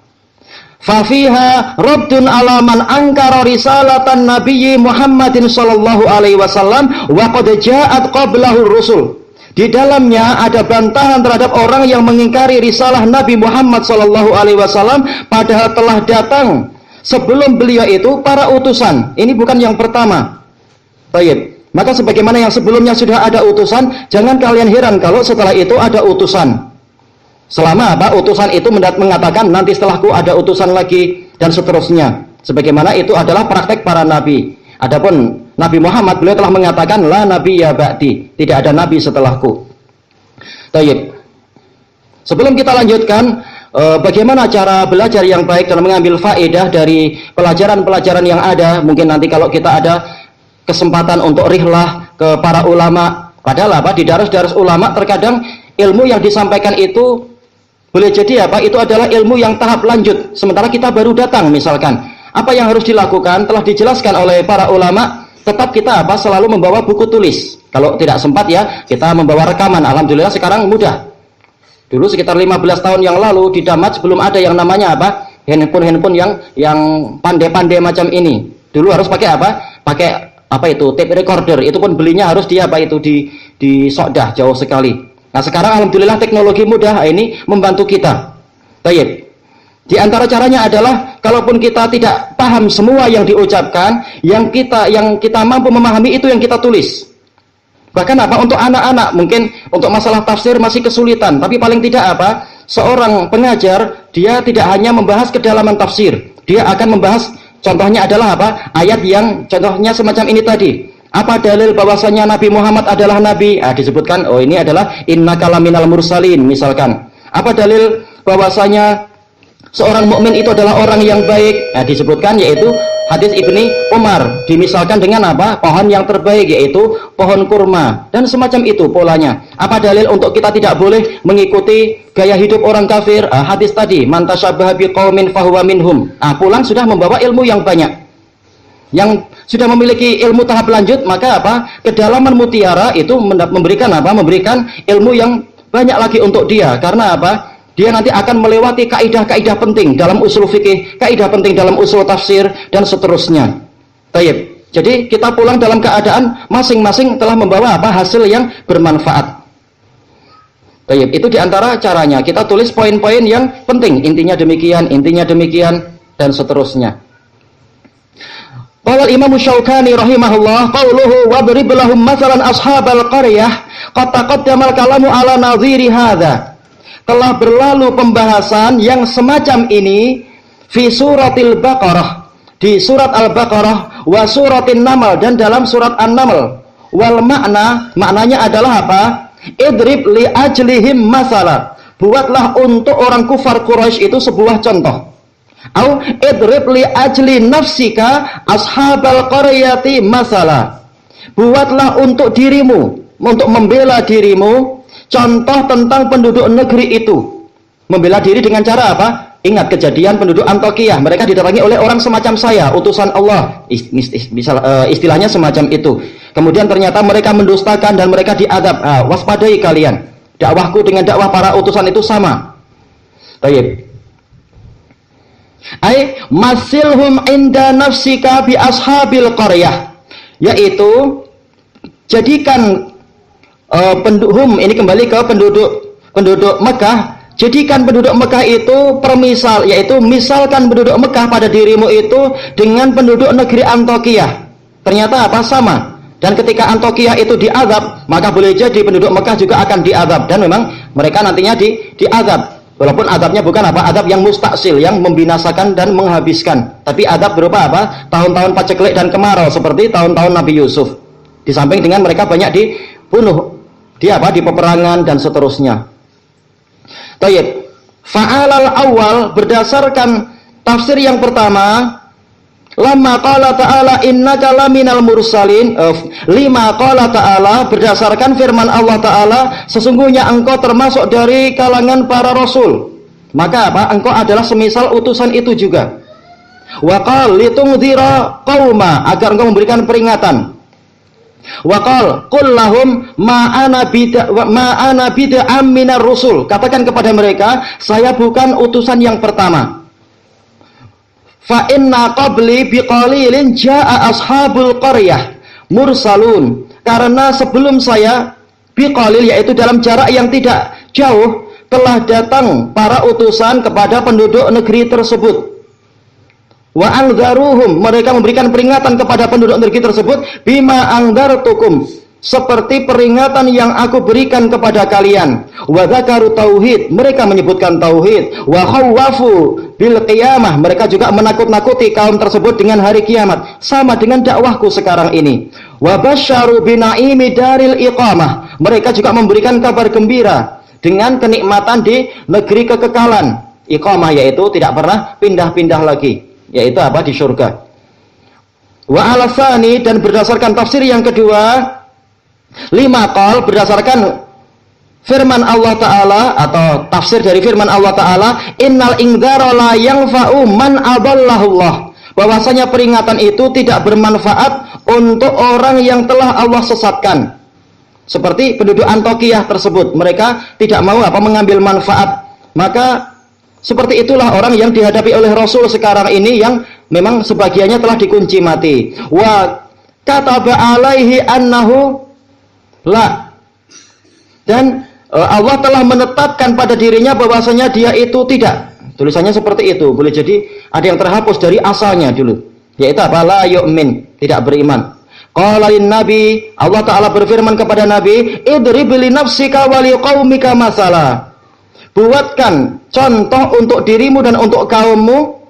Fafiha raddun ala man angkara risalatan Nabiyyi Muhammadin sallallahu alaihi wasallam wa qad ja'at qablahu rusul. Di dalamnya ada bantahan terhadap orang yang mengingkari risalah Nabi Muhammad sallallahu alaihi wasallam, padahal telah datang sebelum beliau itu para utusan. Ini bukan yang pertama. Baik. Maka sebagaimana yang sebelumnya sudah ada utusan, jangan kalian heran kalau setelah itu ada utusan. Selama apa? Utusan itu mengatakan nanti setelahku ada utusan lagi dan seterusnya. Sebagaimana itu adalah praktek para nabi. Adapun Nabi Muhammad, beliau telah mengatakan la nabiyya ba'di, tidak ada nabi setelahku. Baik. Sebelum kita lanjutkan, bagaimana cara belajar yang baik dalam mengambil faedah dari pelajaran-pelajaran yang ada. Mungkin nanti kalau kita ada kesempatan untuk rihlah ke para ulama, padahal apa? Di darus-darus ulama terkadang ilmu yang disampaikan itu boleh jadi apa? Itu adalah ilmu yang tahap lanjut, sementara kita baru datang misalkan. Apa yang harus dilakukan telah dijelaskan oleh para ulama. Tetap kita apa? Selalu membawa buku tulis. Kalau tidak sempat ya, kita membawa rekaman. Alhamdulillah sekarang mudah. Dulu sekitar 15 tahun yang lalu di Damat belum ada yang namanya apa? Handphone yang pandai-pandai macam ini. Dulu harus pakai apa? Pakai apa itu? Tape recorder. Itu pun belinya harus di apa itu? Di Sokdah, jauh sekali. Nah sekarang alhamdulillah teknologi mudah ini membantu kita. Baik. Di antara caranya adalah kalaupun kita tidak paham semua yang diucapkan, yang kita mampu memahami itu yang kita tulis. Bahkan untuk anak-anak mungkin untuk masalah tafsir masih kesulitan, tapi paling tidak seorang pengajar dia tidak hanya membahas kedalaman tafsir, dia akan membahas contohnya adalah ayat yang contohnya semacam ini tadi. Apa dalil bahwasanya Nabi Muhammad adalah nabi? Disebutkan ini adalah innaka laminal mursalin misalkan. Apa dalil bahwasanya seorang mukmin itu adalah orang yang baik? Disebutkan yaitu hadis Ibni Umar, dimisalkan dengan pohon yang terbaik yaitu pohon kurma dan semacam itu polanya. Apa dalil untuk kita tidak boleh mengikuti gaya hidup orang kafir? Hadis tadi, man tashabbaha biqaumin fahuwa minhum. Pulang sudah membawa ilmu yang banyak. Yang sudah memiliki ilmu tahap lanjut, maka kedalaman mutiara itu memberikan ilmu yang banyak lagi untuk dia. Karena dia nanti akan melewati kaidah-kaidah penting dalam usul fikih, kaidah penting dalam usul tafsir dan seterusnya. Tayyib. Jadi kita pulang dalam keadaan masing-masing telah membawa hasil yang bermanfaat. Tayyib. Itu diantara caranya. Kita tulis poin-poin yang penting, intinya demikian dan seterusnya. Qala Imam Syaukani rahimahullah, qauluhu wadrib lahum mathalan ashabal qaryah qad taqaddama al-kalamu ala nadhiri hadza. Telah berlalu pembahasan yang semacam ini fi suratil Baqarah, di surat Al-Baqarah, wa suratin Naml, dan dalam surat An-Naml. Wal maknanya adalah idrib li ajlihim masala, buatlah untuk orang kufar Quraisy itu sebuah contoh. Au idrib li ajli nafsika ashabal qaryati masala, buatlah untuk dirimu, untuk membela dirimu, contoh tentang penduduk negeri itu. Membela diri dengan cara Ingat kejadian penduduk Antioquia, mereka didatangi oleh orang semacam saya, utusan Allah, istilahnya semacam itu. Kemudian ternyata mereka mendustakan dan mereka diadab. Waspadai kalian, dakwahku dengan dakwah para utusan itu sama. Baik. Masilhum inda nafsika bi ashabil qaryah, yaitu jadikan ini kembali ke penduduk Mekah. Jadikan penduduk Mekah itu permisal, yaitu misalkan penduduk Mekah pada dirimu itu dengan penduduk negeri Antioquia. Ternyata sama. Dan ketika Antioquia itu diazab, maka boleh jadi penduduk Mekah juga akan diazab, dan memang mereka nantinya diazab. Walaupun azabnya bukan azab yang mustaksil, yang membinasakan dan menghabiskan, tapi azab berupa tahun-tahun paceklik dan kemarau seperti tahun-tahun Nabi Yusuf. Di samping dengan mereka banyak dibunuh di peperangan dan seterusnya. Tayyib. Fa'alal awal, berdasarkan tafsir yang pertama, lamma qala ta'ala innaka laminal mursalin, lima qala ta'ala, berdasarkan firman Allah Ta'ala, sesungguhnya engkau termasuk dari kalangan para rasul, maka engkau adalah semisal utusan itu juga. Wa qal litungdzira qauma, agar engkau memberikan peringatan. Wa qal qul lahum ma ana bid'am minar rusul, katakan kepada mereka, saya bukan utusan yang pertama. Fa inna qabli biqalilin jaa ashabul qaryah mursalun, karena sebelum saya biqalil, yaitu dalam jarak yang tidak jauh, telah datang para utusan kepada penduduk negeri tersebut. Wa anzaruhum, mereka memberikan peringatan kepada penduduk negeri tersebut, bima anzartukum, seperti peringatan yang aku berikan kepada kalian. Wa dzakaru tauhid, mereka menyebutkan tauhid. Wa khawwafu bil qiyamah, mereka juga menakut-nakuti kaum tersebut dengan hari kiamat, sama dengan dakwahku sekarang ini. Wa basyaru binaimi daril iqamah, mereka juga memberikan kabar gembira dengan kenikmatan di negeri kekekalan. Iqamah yaitu tidak pernah pindah-pindah lagi, yaitu di surga. Wa alasani, dan berdasarkan tafsir yang kedua, lima qal, berdasarkan firman Allah Ta'ala atau tafsir dari firman Allah Ta'ala, innal ingdzara la yanfa'u man adallahullah, bahwasanya peringatan itu tidak bermanfaat untuk orang yang telah Allah sesatkan. Seperti penduduk Antioquia tersebut, mereka tidak mau mengambil manfaat. Maka seperti itulah orang yang dihadapi oleh Rasul sekarang ini, yang memang sebagiannya telah dikunci mati. Wa kataba alaihi annahu la, dan Allah telah menetapkan pada dirinya bahwasanya dia itu tidak Tulisannya seperti itu. Boleh jadi ada yang terhapus dari asalnya dulu. Yaitu apa? La yu'min, tidak beriman. Qala Nabi, Allah Ta'ala berfirman kepada Nabi, idrib li nafsika wa li qaumika masalah. Buatkan contoh untuk dirimu dan untuk kaummu.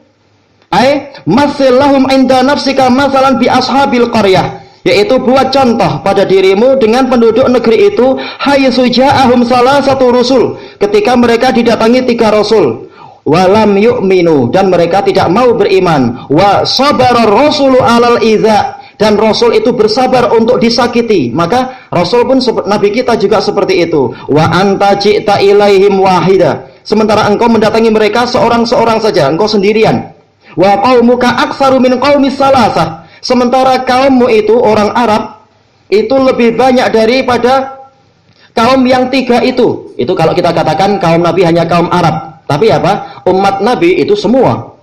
Masil lahum inda nafsika masalan bi ashabil qaryah. Yaitu buat contoh pada dirimu dengan penduduk negeri itu. Haitsu ja'ahum salah satu rusul. Ketika mereka didatangi 3 rasul. Walam yu'minu, dan mereka tidak mau beriman. Wa sabara rasulu alal idza, dan rasul itu bersabar untuk disakiti. Maka rasul pun nabi kita juga seperti itu. Wa anta ji'ta ilaihim wahida, sementara engkau mendatangi mereka seorang-seorang saja, engkau sendirian. Wa qaumuka aktsaru min qaumis salasah, sementara kaummu itu orang Arab itu lebih banyak daripada kaum yang 3 itu. Itu kalau kita katakan kaum nabi hanya kaum Arab. Tapi apa? Umat Nabi itu semua,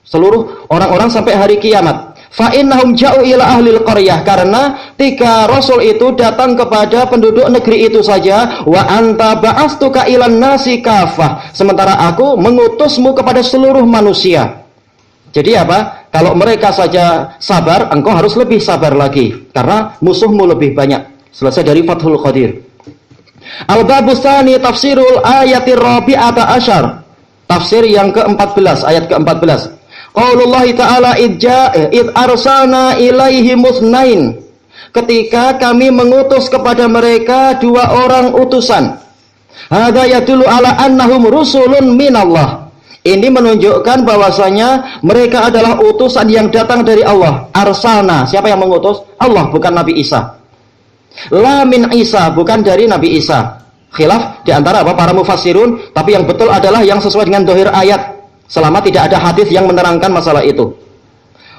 seluruh orang-orang sampai hari kiamat. Fa innahum ja'u ila ahlil qaryah, karena 3 rasul itu datang kepada penduduk negeri itu saja. Wa anta ba'astuka ilan nasi kafah, sementara aku mengutusmu kepada seluruh manusia. Jadi apa? Kalau mereka saja sabar, engkau harus lebih sabar lagi, karena musuhmu lebih banyak. Selesai dari Fathul Qadir. Al-Babus Tsani tafsirul ayatir rabi'ata asyar. Tafsir yang ke-14, ayat ke-14. Qaulullah ta'ala id arsalna ilaihi musnain. Ketika kami mengutus kepada mereka 2 orang utusan. Hadza yadullu ala annahum rusulun minallah. Ini menunjukkan bahwasanya mereka adalah utusan yang datang dari Allah. Arsalna, siapa yang mengutus? Allah, bukan Nabi Isa. La min Isa, bukan dari Nabi Isa. Khilaf di antara para mufassirun, tapi yang betul adalah yang sesuai dengan zahir ayat, selama tidak ada hadis yang menerangkan masalah itu.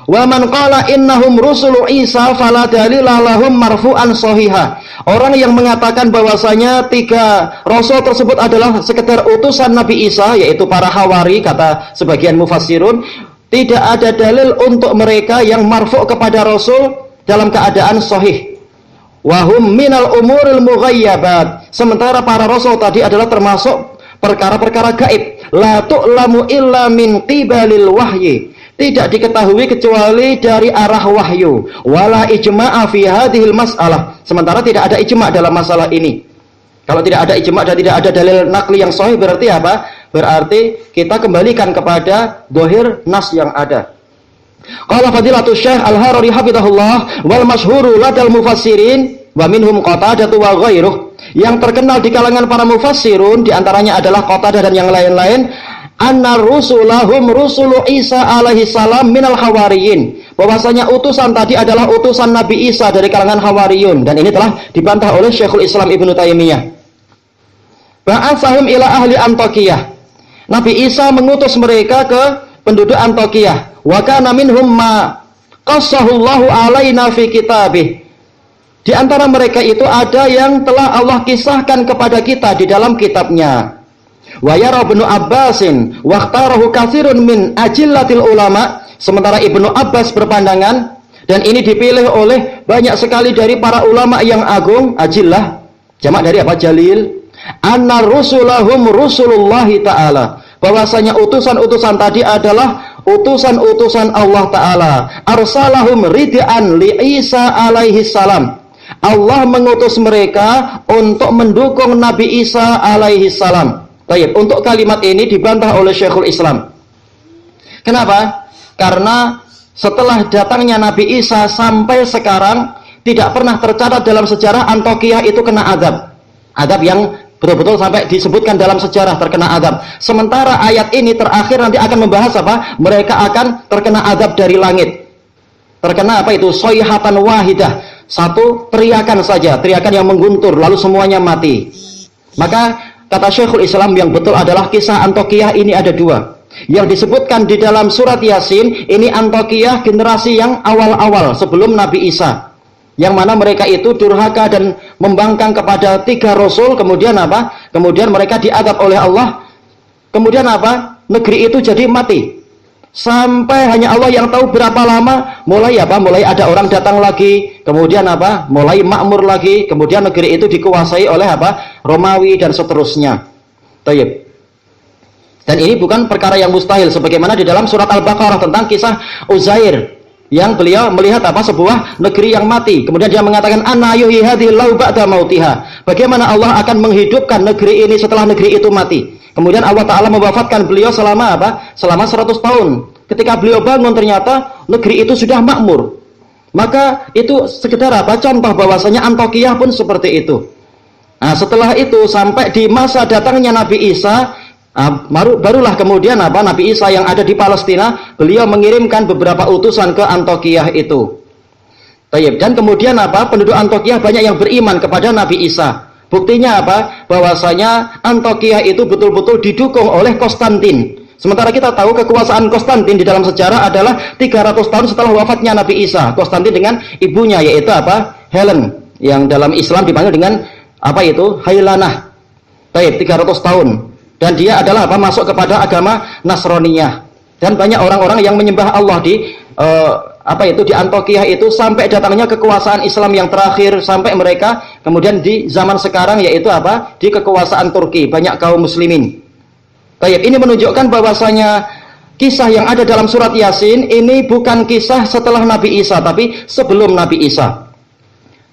Wa man qala innahum rusulu Isa fala dalila lahum marfu'an shahiha. Orang yang mengatakan bahwasanya 3 rasul tersebut adalah sekedar utusan Nabi Isa, yaitu para hawari, kata sebagian mufassirun, tidak ada dalil untuk mereka yang marfu' kepada rasul dalam keadaan sahih. Wahum minal umuril mughayyabat, sementara para rasul tadi adalah termasuk perkara-perkara gaib. La tu'lamu illa min qibalil wahyi, tidak diketahui kecuali dari arah wahyu. Wala ijma'a fi hadhil mas'alah, sementara tidak ada ijma' dalam masalah ini. Kalau tidak ada ijma' dan tidak ada dalil nakli yang sahih, berarti apa? Berarti kita kembalikan kepada zahir nas yang ada. Qala fadilatul Syekh Al-Harari hafizahullah, wal masyhuru ladal mufassirin wa minhum Qatadah wa ghairuh. Yang terkenal di kalangan para mufassirun, di antaranya adalah Qatadah dan yang lain-lain, anna rusulahum rusulu Isa alaihi salam minal hawariyin, bahwasanya utusan tadi adalah utusan Nabi Isa dari kalangan hawariyun, dan ini telah dibantah oleh Syekhul Islam Ibnu Taimiyah. Ba'atsahum ila ahli Antokiyah, Nabi Isa mengutus mereka ke penduduk Antokiyah. Wa kana minhum ma qassahullahu alaina fi kitabih. Di antara mereka itu ada yang telah Allah kisahkan kepada kita di dalam kitabnya. Wa yara Ibnu Abbasin wa ikhtarahu katsirun min ajillatil ulama, sementara Ibnu Abbas berpandangan, dan ini dipilih oleh banyak sekali dari para ulama yang agung, ajillah, jamak dari apa? Jalil. Anna rusulahum rusulullahi ta'ala, bahwasanya utusan-utusan tadi adalah utusan-utusan Allah Ta'ala. Arsalahum rid'an li Isa alaihi salam, Allah mengutus mereka untuk mendukung Nabi Isa alaihi salam. Baik, untuk kalimat ini dibantah oleh Syekhul Islam. Kenapa? Karena setelah datangnya Nabi Isa sampai sekarang tidak pernah tercatat dalam sejarah Antokiyah itu kena azab. Azab yang betul-betul sampai disebutkan dalam sejarah terkena azab. Sementara ayat ini terakhir nanti akan membahas apa? Mereka akan terkena azab dari langit. Terkena apa itu? Soyhatan wahidah, satu teriakan saja, teriakan yang mengguntur, lalu semuanya mati. Maka kata Syekhul Islam yang betul adalah kisah Antokiyah ini ada 2. Yang disebutkan di dalam surat Yasin, ini Antokiyah generasi yang awal-awal sebelum Nabi Isa, yang mana mereka itu durhaka dan membangkang kepada 3 rasul. Kemudian apa? Kemudian mereka diadab oleh Allah. Kemudian apa? Negeri itu jadi mati. Sampai hanya Allah yang tahu berapa lama. Mulai apa? Mulai ada orang datang lagi. Kemudian apa? Mulai makmur lagi. Kemudian negeri itu dikuasai oleh apa? Romawi dan seterusnya. Tayyib. Dan ini bukan perkara yang mustahil sebagaimana di dalam surat Al-Baqarah tentang kisah Uzair yang beliau melihat sebuah negeri yang mati. Kemudian dia mengatakan anna yuhyi hadhil lau ba'da mautiha. Bagaimana Allah akan menghidupkan negeri ini setelah negeri itu mati. Kemudian Allah Ta'ala mewafatkan beliau selama Selama 100 tahun. Ketika beliau bangun ternyata negeri itu sudah makmur. Maka itu sekedar contoh bahwasanya Antokiyah pun seperti itu. Nah, setelah itu sampai di masa datangnya Nabi Isa, barulah kemudian Nabi Isa yang ada di Palestina, beliau mengirimkan beberapa utusan ke Antokiyah itu. Dan kemudian penduduk Antokiyah banyak yang beriman kepada Nabi Isa. Buktinya bahwasanya Antokiyah itu betul-betul didukung oleh Konstantin. Sementara kita tahu kekuasaan Konstantin di dalam sejarah adalah 300 tahun setelah wafatnya Nabi Isa. Konstantin dengan ibunya yaitu Helen, yang dalam Islam dipanggil dengan Hailanah. 300 tahun. Dan dia adalah masuk kepada agama Nasraniyah. Dan banyak orang-orang yang menyembah Allah di di Antokiyah itu sampai datangnya kekuasaan Islam yang terakhir, sampai mereka kemudian di zaman sekarang yaitu di kekuasaan Turki, banyak kaum muslimin. Ini menunjukkan bahwasanya kisah yang ada dalam surat Yasin ini bukan kisah setelah Nabi Isa, tapi sebelum Nabi Isa.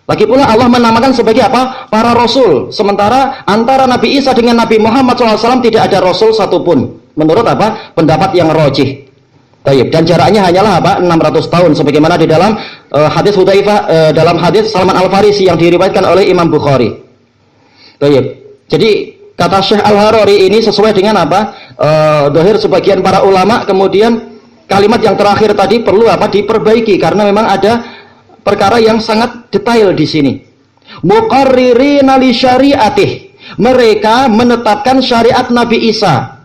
Lagi pula Allah menamakan sebagai para rasul. Sementara antara Nabi Isa dengan Nabi Muhammad SAW tidak ada rasul satupun. Menurut pendapat yang rajih. Dan jaraknya hanyalah 600 tahun. Sebagaimana di dalam hadis Hudzaifah, dalam hadis Salman Al-Farisi yang diriwayatkan oleh Imam Bukhari. Jadi kata Syekh Al-Harari ini sesuai dengan dohir sebagian para ulama. Kemudian kalimat yang terakhir tadi perlu diperbaiki karena memang ada perkara yang sangat detail di sini. Muqarririna li syariatih. Mereka menetapkan syariat Nabi Isa.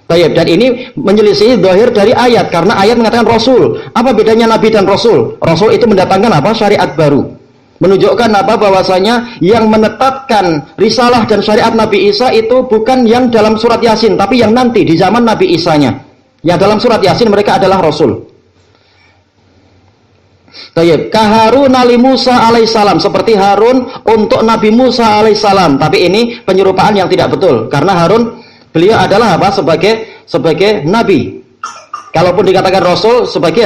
Dan ini menyelisih zahir dari ayat karena ayat mengatakan rasul. Apa bedanya nabi dan rasul? Rasul itu mendatangkan syariat baru. Menunjukkan bahwasanya yang menetapkan risalah dan syariat Nabi Isa itu bukan yang dalam surat Yasin, tapi yang nanti di zaman Nabi Isanya. Yang dalam surat Yasin mereka adalah rasul. Kaharun ali Musa alaihissalam, seperti Harun untuk Nabi Musa alaihissalam. Tapi ini penyerupaan yang tidak betul karena Harun beliau adalah sebagai nabi. Kalaupun dikatakan rasul sebagai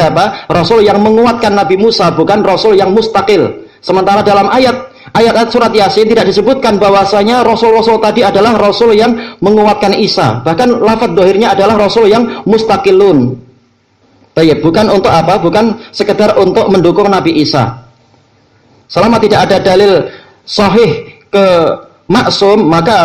rasul yang menguatkan Nabi Musa, bukan rasul yang mustaqil. Sementara dalam ayat surat Yasin tidak disebutkan bahwasanya rasul-rasul tadi adalah rasul yang menguatkan Isa. Bahkan lafadz dohirnya adalah rasul yang mustaqilun. Bukan untuk bukan sekedar untuk mendukung Nabi Isa. Selama tidak ada dalil sahih ke maksum, maka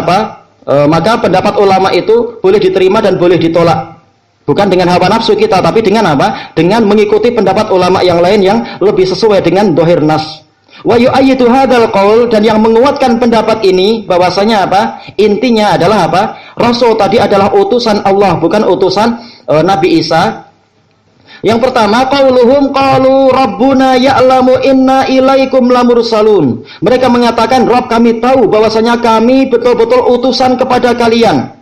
maka pendapat ulama itu boleh diterima dan boleh ditolak. Bukan dengan hawa nafsu kita, tapi dengan dengan mengikuti pendapat ulama yang lain yang lebih sesuai dengan dohir nas. Wa yu'ayyidu hadzal qaul, dan yang menguatkan pendapat ini bahwasanya intinya adalah Rasul tadi adalah utusan Allah, bukan utusan Nabi Isa. Yang pertama, qauluhum qalu rabbuna ya'lamu inna ilaikum lamursalun. Mereka mengatakan Rabb kami tahu bahwasanya kami betul-betul utusan kepada kalian.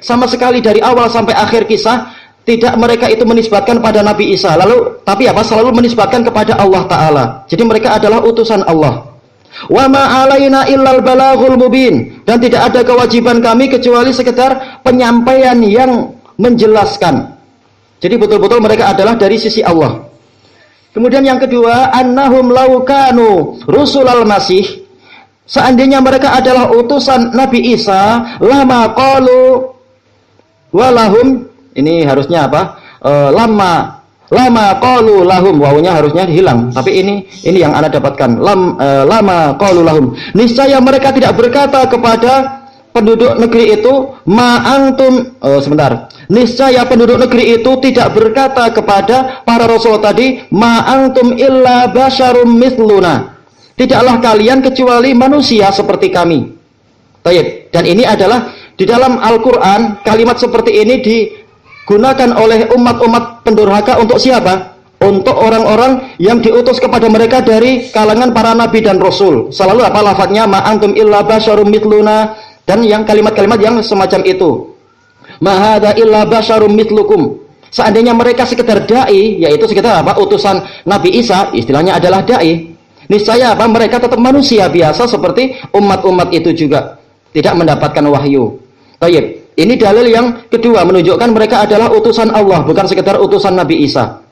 Sama sekali dari awal sampai akhir kisah tidak mereka itu menisbatkan pada Nabi Isa. Lalu tapi selalu menisbatkan kepada Allah Ta'ala. Jadi mereka adalah utusan Allah. Wa ma alaina illal balaghul mubin, dan tidak ada kewajiban kami kecuali sekedar penyampaian yang menjelaskan. Jadi betul-betul mereka adalah dari sisi Allah. Kemudian yang kedua, annahum laukanu rusulal masih, seandainya mereka adalah utusan Nabi Isa, lama qalu walahum, ini harusnya lama qalu lahum, wawunya harusnya hilang, tapi ini yang Anda dapatkan. Lama qalu lahum, niscaya mereka tidak berkata kepada penduduk negeri itu niscaya penduduk negeri itu tidak berkata kepada para rasul tadi ma'antum illa basyarum mithluna, tidaklah kalian kecuali manusia seperti kami. Dan ini adalah di dalam Al-Quran kalimat seperti ini digunakan oleh umat-umat pendurhaka untuk siapa? Untuk orang-orang yang diutus kepada mereka dari kalangan para nabi dan rasul. Selalu lafadznya ma'antum illa basyarum mithluna, dan yang kalimat-kalimat yang semacam itu. Ma hadza illa basyarum mitlukum. Seandainya mereka sekedar dai, yaitu sekedar utusan Nabi Isa, istilahnya adalah dai, niscaya mereka tetap manusia biasa seperti umat-umat itu juga, tidak mendapatkan wahyu. Ini dalil yang kedua, menunjukkan mereka adalah utusan Allah, bukan sekedar utusan Nabi Isa.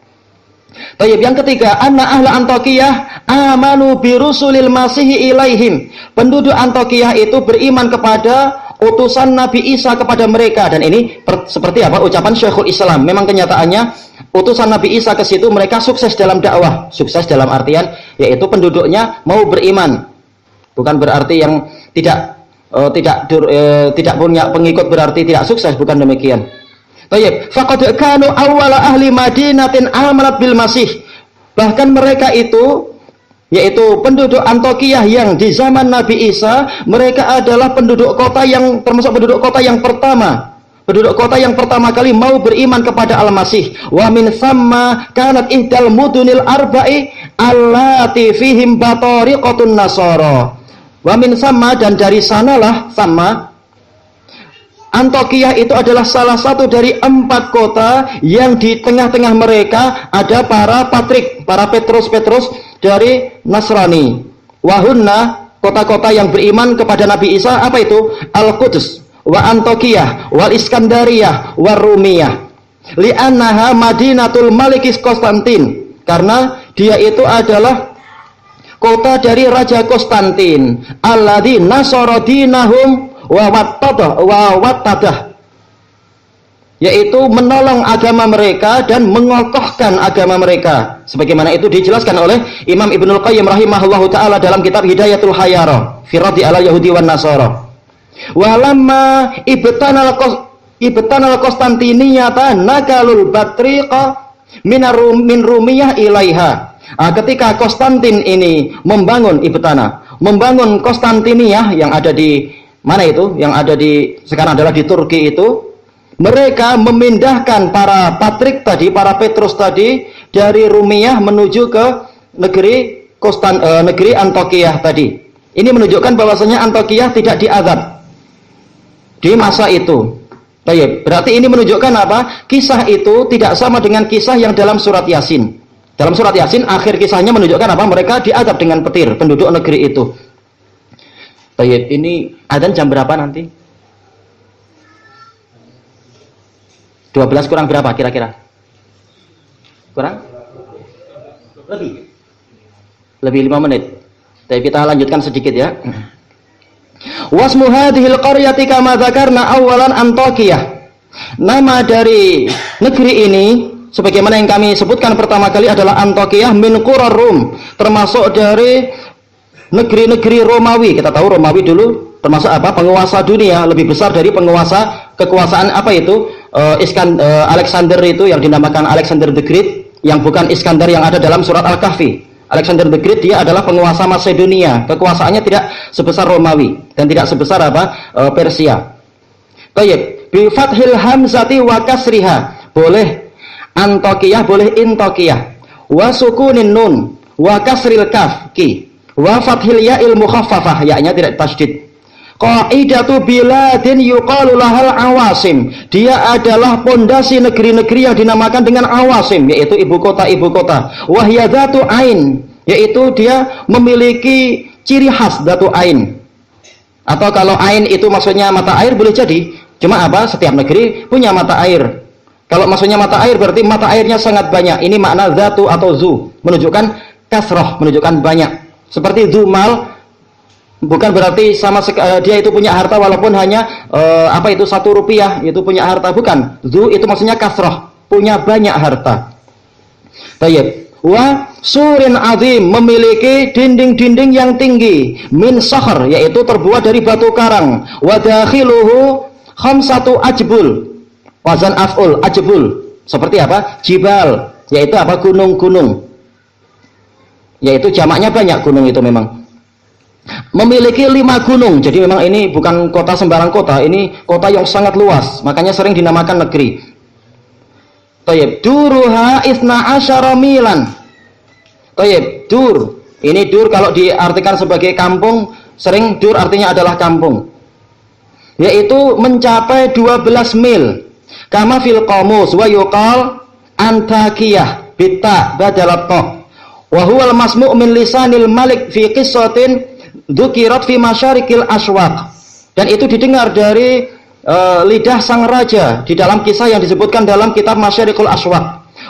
Tayyib, yang ketiga, anna ahla Antokiyah amanu birusulil masihi ilaihim. Penduduk Antokiyah itu beriman kepada utusan Nabi Isa kepada mereka, dan ini seperti apa ucapan Syekhul Islam. Memang kenyataannya utusan Nabi Isa ke situ mereka sukses dalam dakwah. Sukses dalam artian yaitu penduduknya mau beriman. Bukan berarti yang tidak punya pengikut berarti tidak sukses, bukan demikian. Baik, faqad kanu awwala ahli Madinatin amanat bil Masih. Bahkan mereka itu yaitu penduduk Antokiyah yang di zaman Nabi Isa, mereka adalah penduduk kota yang termasuk penduduk kota yang pertama. Penduduk kota yang pertama kali mau beriman kepada Al-Masih. Wa min thamma kanat ihdal mudunil arba'i allati fihim batariqatun nasara. Wa min thamma, dan dari sanalah thamma, Antokiyah itu adalah salah satu dari 4 kota yang di tengah-tengah mereka ada para patrik, para Petrus dari Nasrani. Wahunna, kota-kota yang beriman kepada Nabi Isa, apa itu? Al-Quds, wa Antokiyah, wal Iskandariyah, wa Rumiyah. Li'annaha Madinatul Malikis Konstantin, karena dia itu adalah kota dari Raja Konstantin. Alladzi nasara dinahum wa wattadah, yaitu menolong agama mereka dan mengokohkan agama mereka, sebagaimana itu dijelaskan oleh Imam Ibnul Qayyim rahimahullahu taala dalam kitab Hidayatul Hayara fi raddi ala Yahudi wan Nasara. Walamma ibtanal Konstantiniyata nakalul batriqa min rumiyah ilaiha. Ketika Konstantin ini membangun membangun Konstantiniyah yang ada di mana itu? Yang ada di sekarang adalah di Turki itu. Mereka memindahkan para patrik tadi, para Petrus tadi dari Rumiyah menuju ke negeri Antokiyah tadi. Ini menunjukkan bahwasanya Antokiyah tidak diazab di masa itu. Baik, berarti ini menunjukkan apa? Kisah itu tidak sama dengan kisah yang dalam surat Yasin. Dalam surat Yasin akhir kisahnya menunjukkan apa? Mereka diazab dengan petir, penduduk negeri itu. Baik, ini adzan jam berapa nanti? 12 kurang berapa kira-kira? Kurang? Lebih 5 menit. Tapi kita lanjutkan sedikit ya. Wasmu hadhil qaryati kama dzakarna awalan Antokiyah. Nama dari negeri ini sebagaimana yang kami sebutkan pertama kali adalah Antokiyah min Qura Rum, termasuk dari negeri-negeri Romawi. Kita tahu Romawi dulu termasuk apa? Penguasa dunia, lebih besar dari kekuasaan apa itu? Alexander itu yang dinamakan Alexander the Great, yang bukan Iskandar yang ada dalam surat Al-Kahfi. Alexander the Great dia adalah penguasa Macedonia. Kekuasaannya tidak sebesar Romawi dan tidak sebesar apa? Persia. Baik, bi fathil hamzati wa kasriha. Boleh Antokiyah, boleh Intokiyah. Wa sukunin nun wa kasril kaf ki. Wa fathil ya'il mukhaffafah, ya-nya tidak tasydid. Qaidatu biladin yuqalu lahal awasim. Dia adalah pondasi negeri-negeri yang dinamakan dengan awasim, yaitu ibu kota. Wahya dzatu ain, yaitu dia memiliki ciri khas dzatu ain. Atau kalau ain itu maksudnya mata air boleh jadi. Cuma apa? Setiap negeri punya mata air. Kalau maksudnya mata air berarti mata airnya sangat banyak. Ini makna dzatu atau zu, menunjukkan kasroh, menunjukkan banyak. Seperti zumal, bukan berarti dia itu punya harta walaupun hanya apa itu 1 rupiah itu punya harta, bukan. Zu itu maksudnya kasroh, punya banyak harta. Tayyib. Wa surin azim, memiliki dinding-dinding yang tinggi. Min sahr, yaitu terbuat dari batu karang. Wa dakhiluhu khamsatu ajbul. Wazan af'ul, ajbul. Seperti apa? Jibal, yaitu apa? Gunung-gunung. Yaitu jamaknya banyak gunung itu memang. Memiliki 5 gunung. Jadi memang ini bukan kota sembarang kota, ini kota yang sangat luas, makanya sering dinamakan negeri. Tayyib, duruha isna asyara milan. Tayyib, dur. Ini dur kalau diartikan sebagai kampung, sering dur artinya adalah kampung. Yaitu mencapai 12 mil. Kama fil qamus wa yuqal Antakiyah bitta badalat ta. Wa huwal masmu' min lisanil malik fi qissatin dzukirat fi masyarikil aswaq. Dan itu didengar dari lidah sang raja di dalam kisah yang disebutkan dalam kitab Masyariqul Aswaq.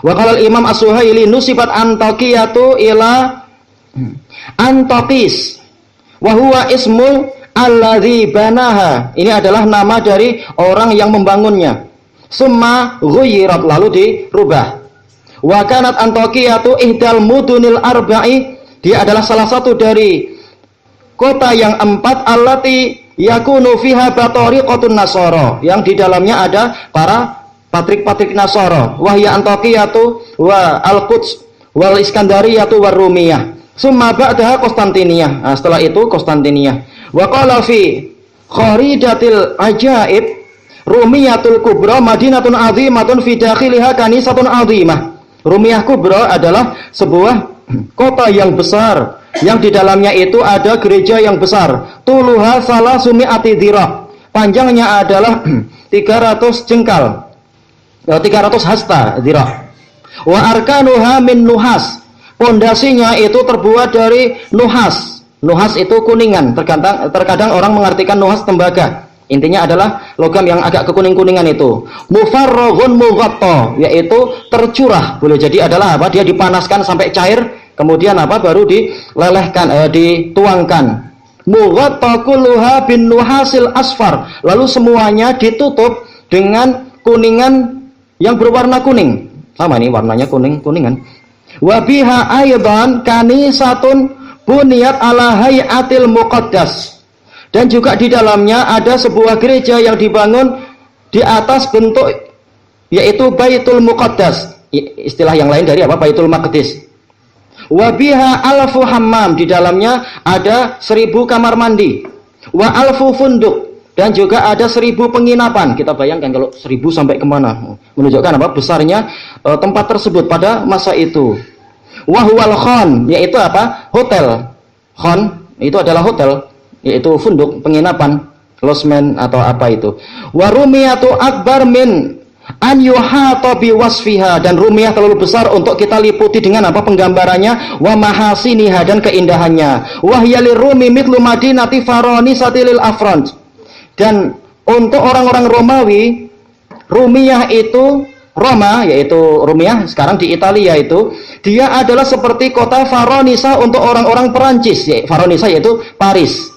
Wa qala Imam As-Suhaili nusibat Antaqiyatu ila Antaqis wa huwa ismu alladzi banaha. Ini adalah nama dari orang yang membangunnya. Summa ghuyyirat, lalu dirubah. Wa kanat Antaqiyatu ihdal mudunil arba'i, dia adalah salah satu dari kota yang 4 allati yakunu fiha batariqatun nasara, yang di dalamnya ada para patrik-patrik Nasara. Wahya Antaqiyatu wa Al-Quds wal Iskandariyatu war Rumiyah. Summa ba'daha Konstantiniyah. Nah, setelah itu Konstantiniyah. Wa qala fi Kharidatil Ajaib Rumiyatul Kubra Madinatun azimatun fi dakhiliha kanisatun azimah. Rumiyah Kubra adalah sebuah kota yang besar yang di dalamnya itu ada gereja yang besar. Tuluha salasumi'ati dhira. Panjangnya adalah 300 jengkal. 300 hasta dhira. Wa arkanuha min nuhas. Pondasinya itu terbuat dari nuhas. Nuhas itu kuningan. Terkadang orang mengartikan nuhas tembaga. Intinya adalah logam yang agak kekuning-kuningan itu. Mufarraghun mughatta, yaitu tercurah. Boleh jadi adalah apa? Dia dipanaskan sampai cair, kemudian apa? Baru dilelehkan, dituangkan. Mughatta kulluha bin nuhasil asfar. Lalu semuanya ditutup dengan kuningan yang berwarna kuning. Sama ini warnanya kuning-kuningan. Wa biha aidan kanisatun buniyat ala hayatil muqaddas. Dan juga di dalamnya ada sebuah gereja yang dibangun di atas bentuk yaitu Baitul Muqaddas. Istilah yang lain dari apa? Baitul Maqdis. Wa biha alfu hammam, di dalamnya ada 1000 kamar mandi. Wa alfu funduk, dan juga ada 1000 penginapan. Kita bayangkan kalau 1000 sampai kemana? Menunjukkan apa? Besarnya tempat tersebut pada masa itu. Wa huwal khan, yaitu apa? Hotel. Khan itu adalah hotel, yaitu funduk, penginapan, losmen atau apa itu. Wa rumiyatu akbar min an yuhata bi wasfiha, dan rumiyah terlalu besar untuk kita liputi dengan apa? Penggambarannya. Wa mahasiniha, dan keindahannya. Wa hiya lirumi mithlu madinati faronisati lil afranj, dan untuk orang-orang Romawi, rumiyah itu Roma, yaitu Rumiyah sekarang di Italia itu, dia adalah seperti kota Faronisa untuk orang-orang Perancis. Faronisa yaitu Paris.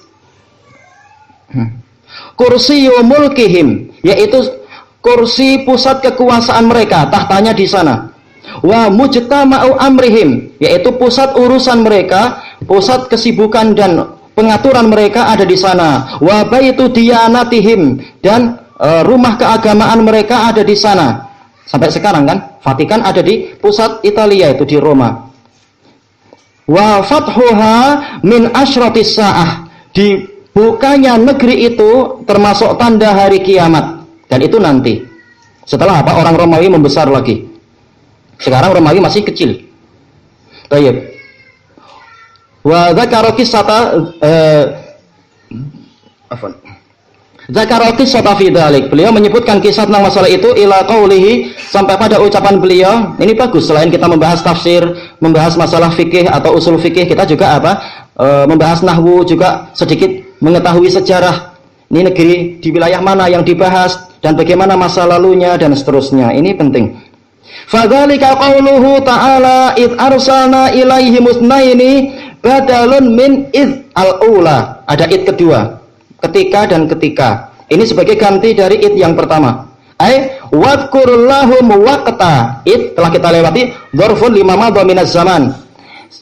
Kursiyu mulkihim, yaitu kursi pusat kekuasaan mereka, tahtanya di sana. Wa mujtama'u amrihim, yaitu pusat urusan mereka, pusat kesibukan dan pengaturan mereka ada di sana. Wa baitu diyanatihim, dan rumah keagamaan mereka ada di sana. Sampai sekarang kan, Vatikan ada di pusat Italia itu di Roma. Wa fathuha min asyratis sa'ah, dibukanya negeri itu termasuk tanda hari kiamat. Dan itu nanti setelah apa? Orang Romawi membesar lagi. Sekarang Romawi masih kecil. Baik. Wa dzakara qissata Zakara qissata fi dzalik. Beliau menyebutkan kisah tentang masalah itu ila qaulihi, sampai pada ucapan beliau. Ini bagus, selain kita membahas tafsir, membahas masalah fikih atau usul fikih, kita juga apa? Membahas nahwu, juga sedikit mengetahui sejarah. Ini negeri di wilayah mana yang dibahas dan bagaimana masa lalunya dan seterusnya. Ini penting. Fadzalika qauluhu ta'ala id arsalna ilaihi musnaini badalun min id al-ula. Ada id kedua, ketika dan ketika. Ini sebagai ganti dari id yang pertama. Wadhkur lahum waqta. Id telah kita lewati, dzarfun lima madha minaz zaman.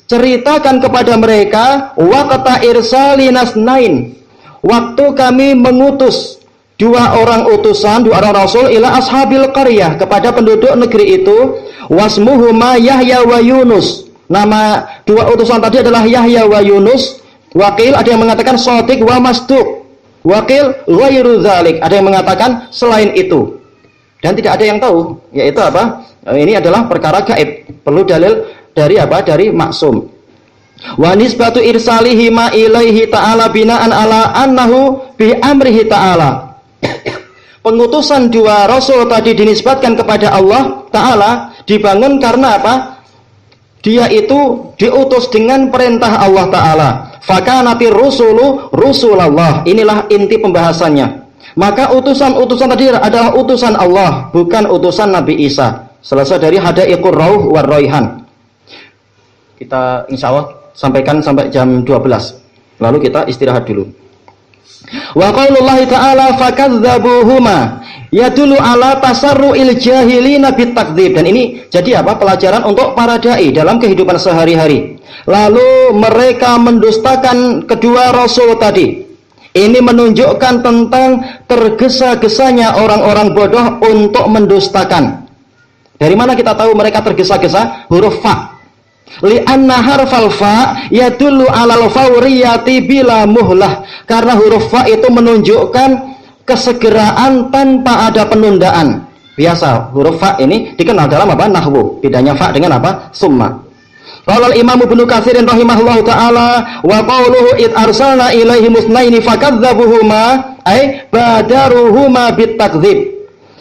Ceritakan kepada mereka waqta irsalinas nain, waktu kami mengutus 2 orang utusan, 2 orang rasul ila ashabil qaryah, kepada penduduk negeri itu. Wasmuhuma Yahya wa Yunus. Nama 2 utusan tadi adalah Yahya wa Yunus. Wakil ada yang mengatakan Shadiq wa Masduq. Wakil ghairu dzalik, ada yang mengatakan selain itu. Dan tidak ada yang tahu, yaitu apa? Ini adalah perkara gaib, perlu dalil dari apa? Dari maksum. Wa nisbatu irsalihi ma ilaihi ta'ala bina'an ala annahu bi amrihi ta'ala. Pengutusan 2 rasul tadi dinisbatkan kepada Allah Ta'ala, dibangun karena apa? Dia itu diutus dengan perintah Allah Ta'ala. Fakanatir rusulu rusulallah. Inilah inti pembahasannya. Maka utusan-utusan tadi adalah utusan Allah, bukan utusan Nabi Isa. Selesai dari Hadaiqur Rauh war Raihan. Kita insya Allah sampaikan sampai jam 12. Lalu kita istirahat dulu. Wa qaulullahi ta'ala fakadzabuhuma yadullu ala tasarru'il jahilina bitakdzib. Dan ini jadi apa? Pelajaran untuk para dai dalam kehidupan sehari-hari. Lalu mereka mendustakan kedua rasul tadi. Ini menunjukkan tentang tergesa-gesanya orang-orang bodoh untuk mendustakan. Dari mana kita tahu mereka tergesa-gesa? Huruf fa. Li'anna harfal fa yadullu 'alal fawriyati bila muhlah. Karena huruf fa itu menunjukkan kesegeraan tanpa ada penundaan. Biasa huruf fa ini dikenal dalam apa? Nahwu. Bedanya fa dengan apa? Summa. Qala al-Imam Ibnu Katsir rahimahullahu taala wa qawluhu id arsalna ilaihi musnaini fakadzabuhuma ay badaruhuma bitakdzib.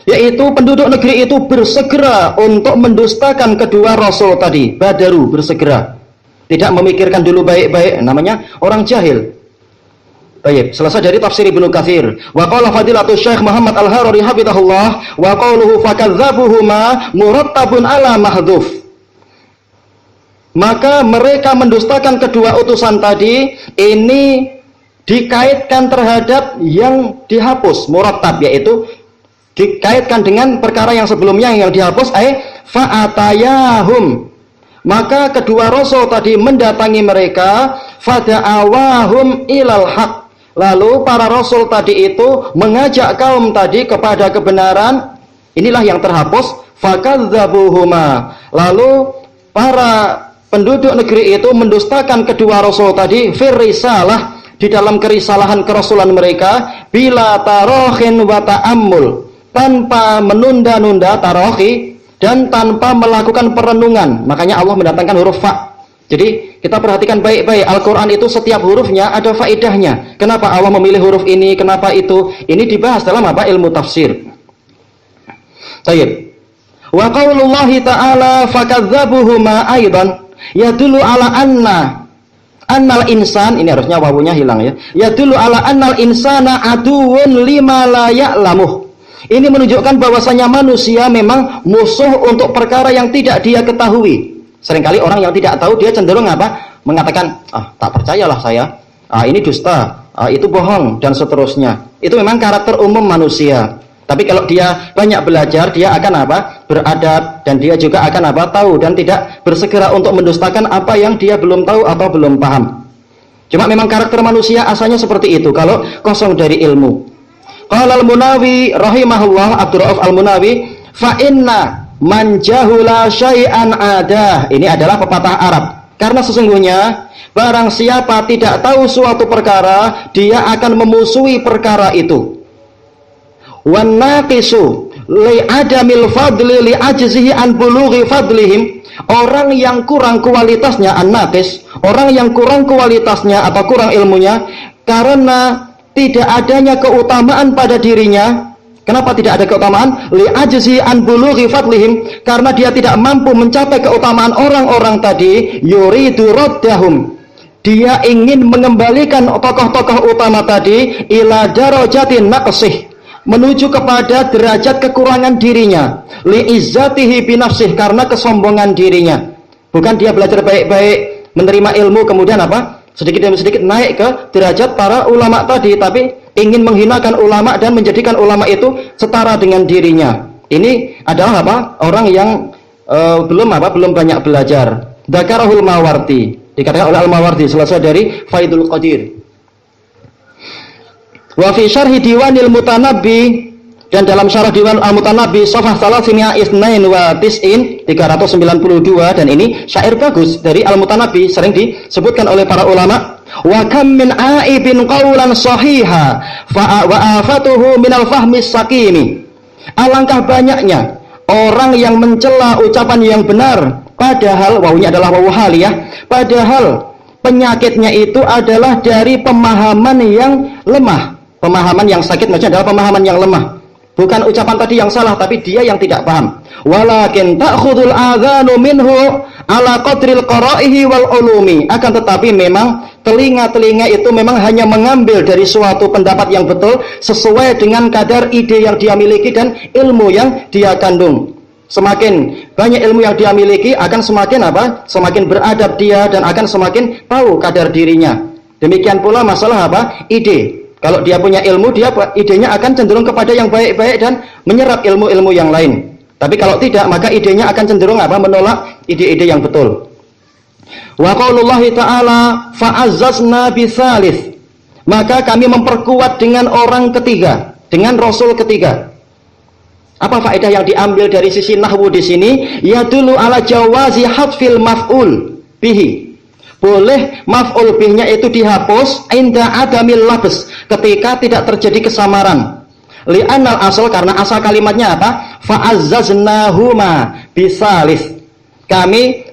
Yaitu penduduk negeri itu bersegera untuk mendustakan kedua rasul tadi. Badaru, bersegera. Tidak memikirkan dulu baik-baik, namanya orang jahil. Baik, selesai dari tafsir Ibnu Katsir. Wa qala fadilatul Syekh Muhammad Al-Harari hafizahullah wa qawluhu fakadzabuhuma murattabun ala mahdhuf. Maka mereka mendustakan kedua utusan tadi, ini dikaitkan terhadap yang dihapus, murattab, yaitu dikaitkan dengan perkara yang sebelumnya yang dihapus, fa'atayahum. Maka kedua rasul tadi mendatangi mereka, fada'awahum ilal haq. Lalu para rasul tadi itu mengajak kaum tadi kepada kebenaran. Inilah yang terhapus, fakadzabuhuma. Lalu para penduduk negeri itu mendustakan kedua rasul tadi firrisalah, di dalam kerisalahan kerasulan mereka, bila tarokhin wa ta'ammul, tanpa menunda-nunda tarohi dan tanpa melakukan perenungan. Makanya Allah mendatangkan huruf fa. Jadi kita perhatikan baik-baik, Al-Quran itu setiap hurufnya ada faedahnya. Kenapa Allah memilih huruf ini, kenapa itu? Ini dibahas dalam apa? Ilmu tafsir. Baik. Wa qaulullahi ta'ala fakadzabuhuma aidan yadullu ala annal insan, ini harusnya wawunya hilang ya. Yadullu ala annal insana aduwwun lima la ya'lamuh. Ini menunjukkan bahwasanya manusia memang musuh untuk perkara yang tidak dia ketahui. Seringkali orang yang tidak tahu dia cenderung apa? Mengatakan, tak percayalah saya. Ini dusta, itu bohong dan seterusnya. Itu memang karakter umum manusia. Tapi kalau dia banyak belajar, dia akan apa? Beradab, dan dia juga akan apa? Tahu, dan tidak bersegera untuk mendustakan apa yang dia belum tahu atau belum paham. Cuma memang karakter manusia asalnya seperti itu, kalau kosong dari ilmu. Qala al-Munawi rahimahullah, Abdurrauf al-Munawi, fa inna man jahula syai'an adah. Ini adalah pepatah Arab. Karena sesungguhnya barang siapa tidak tahu suatu perkara, dia akan memusuhi perkara itu. Wan naqisu li adamil fadli li ajzihi an bulughi fadlihim. Orang yang kurang kualitasnya, an-naqis, orang yang kurang kualitasnya atau kurang ilmunya karena tidak adanya keutamaan pada dirinya. Kenapa tidak ada keutamaan? Li ajzi an bulughi fadlihim, karena dia tidak mampu mencapai keutamaan orang-orang tadi. Yuridu raddahum, dia ingin mengembalikan tokoh-tokoh utama tadi ila darajatin naqsih, menuju kepada derajat kekurangan dirinya. Li izzatihi binafsih, karena kesombongan dirinya. Bukan dia belajar baik-baik, menerima ilmu, kemudian apa? Sedikit demi sedikit naik ke derajat para ulama tadi, tapi ingin menghinakan ulama dan menjadikan ulama itu setara dengan dirinya. Ini adalah apa? Orang yang belum banyak belajar. Dzakarahul Mawardi, dikatakan oleh Al-Mawardi selesai dari Faidul Qadir. Wa fi syarhi Diwanil Mutanabbi, dan dalam syarah Diwan Al-Mutanabbi safhah 392, dan ini syair bagus dari Al-Mutanabbi, sering disebutkan oleh para ulama. Wa kam min aibin qawlan sahiha wa afatuhu minal fahmis sakimi. Alangkah banyaknya orang yang mencela ucapan yang benar, padahal wawunya adalah wawu haliyah, padahal penyakitnya itu adalah dari pemahaman yang lemah. Pemahaman yang sakit maksudnya adalah pemahaman yang lemah. Bukan ucapan tadi yang salah, tapi dia yang tidak paham. Walakin ta'khudul adhanu minhu ala qadril qaraihi wal ulumi. Akan tetapi memang telinga-telinga itu memang hanya mengambil dari suatu pendapat yang betul sesuai dengan kadar ide yang dia miliki dan ilmu yang dia kandung. Semakin banyak ilmu yang dia miliki akan semakin apa? Semakin beradab dia dan akan semakin tahu kadar dirinya. Demikian pula masalah apa? Ide. Kalau dia punya ilmu, dia idenya akan cenderung kepada yang baik-baik dan menyerap ilmu-ilmu yang lain. Tapi kalau tidak, maka idenya akan cenderung apa? Menolak ide-ide yang betul. Wa qaulullahi ta'ala fa'azzazna bisalith. Maka kami memperkuat dengan orang ketiga, dengan rasul ketiga. Apa faedah yang diambil dari sisi nahwu di sini? Yadullu ala jawazi hadfil maf'ul bihi. Boleh maf'ul bihnya itu dihapus inda adamil labs, ketika tidak terjadi kesamaran. Li'annal asal, karena asal kalimatnya apa? Fa'azzaznahuma bisalis. Kami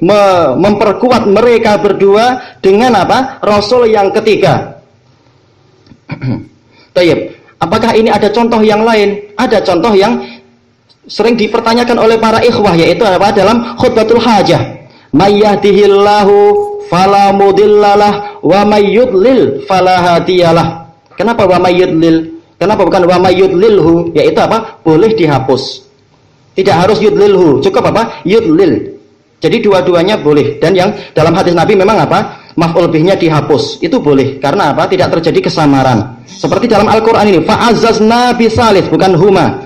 memperkuat mereka berdua dengan apa? Rasul yang ketiga. Tayyib. Apakah ini ada contoh yang lain? Ada contoh yang sering dipertanyakan oleh para ikhwah, yaitu apa? Dalam khutbatul hajah. May yahdihillahu fala mudhillalah wa may yudlil fala hadiyalah. Kenapa wa may yudlil? Kenapa bukan wa may yudlilhu? Yaitu apa? Boleh dihapus. Tidak harus yudlilhu, cukup apa? Yudlil. Jadi dua-duanya boleh. Dan yang dalam hadis Nabi memang apa? Maf'ul bihnya dihapus. Itu boleh. Karena apa? Tidak terjadi kesamaran. Seperti dalam Al-Qur'an ini, fa'azzazna bisalis, bukan huma.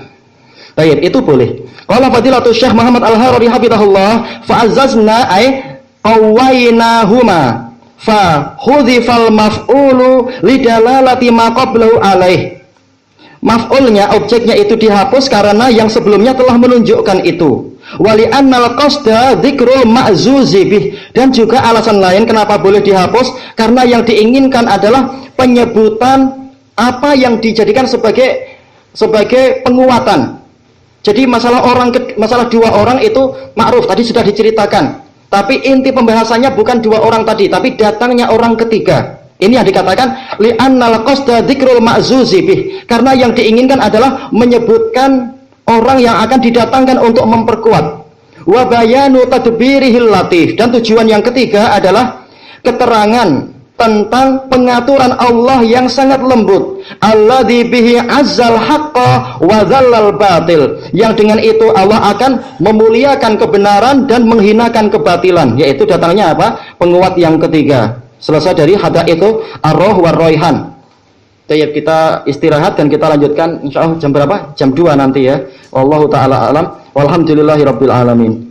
Baik, itu boleh. Qala fadilatul Syekh Muhammad Al-Harari hafizahullah, fa'azzazna ay qawainahuma fa hudhifal maf'ulu lidalalati ma qablahu alaih. Maf'ulnya, objeknya itu dihapus karena yang sebelumnya telah menunjukkan itu. Wali annal qasda dzikrul ma'zuzi bih, dan juga alasan lain kenapa boleh dihapus karena yang diinginkan adalah penyebutan apa yang dijadikan sebagai penguatan. Jadi masalah dua orang itu ma'ruf, tadi sudah diceritakan. Tapi inti pembahasannya bukan dua orang tadi, tapi datangnya orang ketiga. Ini yang dikatakan li'annal qasda dzikrul ma'zuzi bih, karena yang diinginkan adalah menyebutkan orang yang akan didatangkan untuk memperkuat. Wa bayanu tadbirihil latif, dan tujuan yang ketiga adalah keterangan tentang pengaturan Allah yang sangat lembut. Alladzi bihi azzal haqqa wa dzallal batil, yang dengan itu Allah akan memuliakan kebenaran dan menghinakan kebatilan, yaitu datangnya apa? Penguat yang ketiga. Selesai dari hada itu ar-ruh war raihan. Baik, kita istirahat dan kita lanjutkan insyaallah jam berapa? Jam 2 nanti ya. Wallahu taala alam. Walhamdulillahirabbil alamin.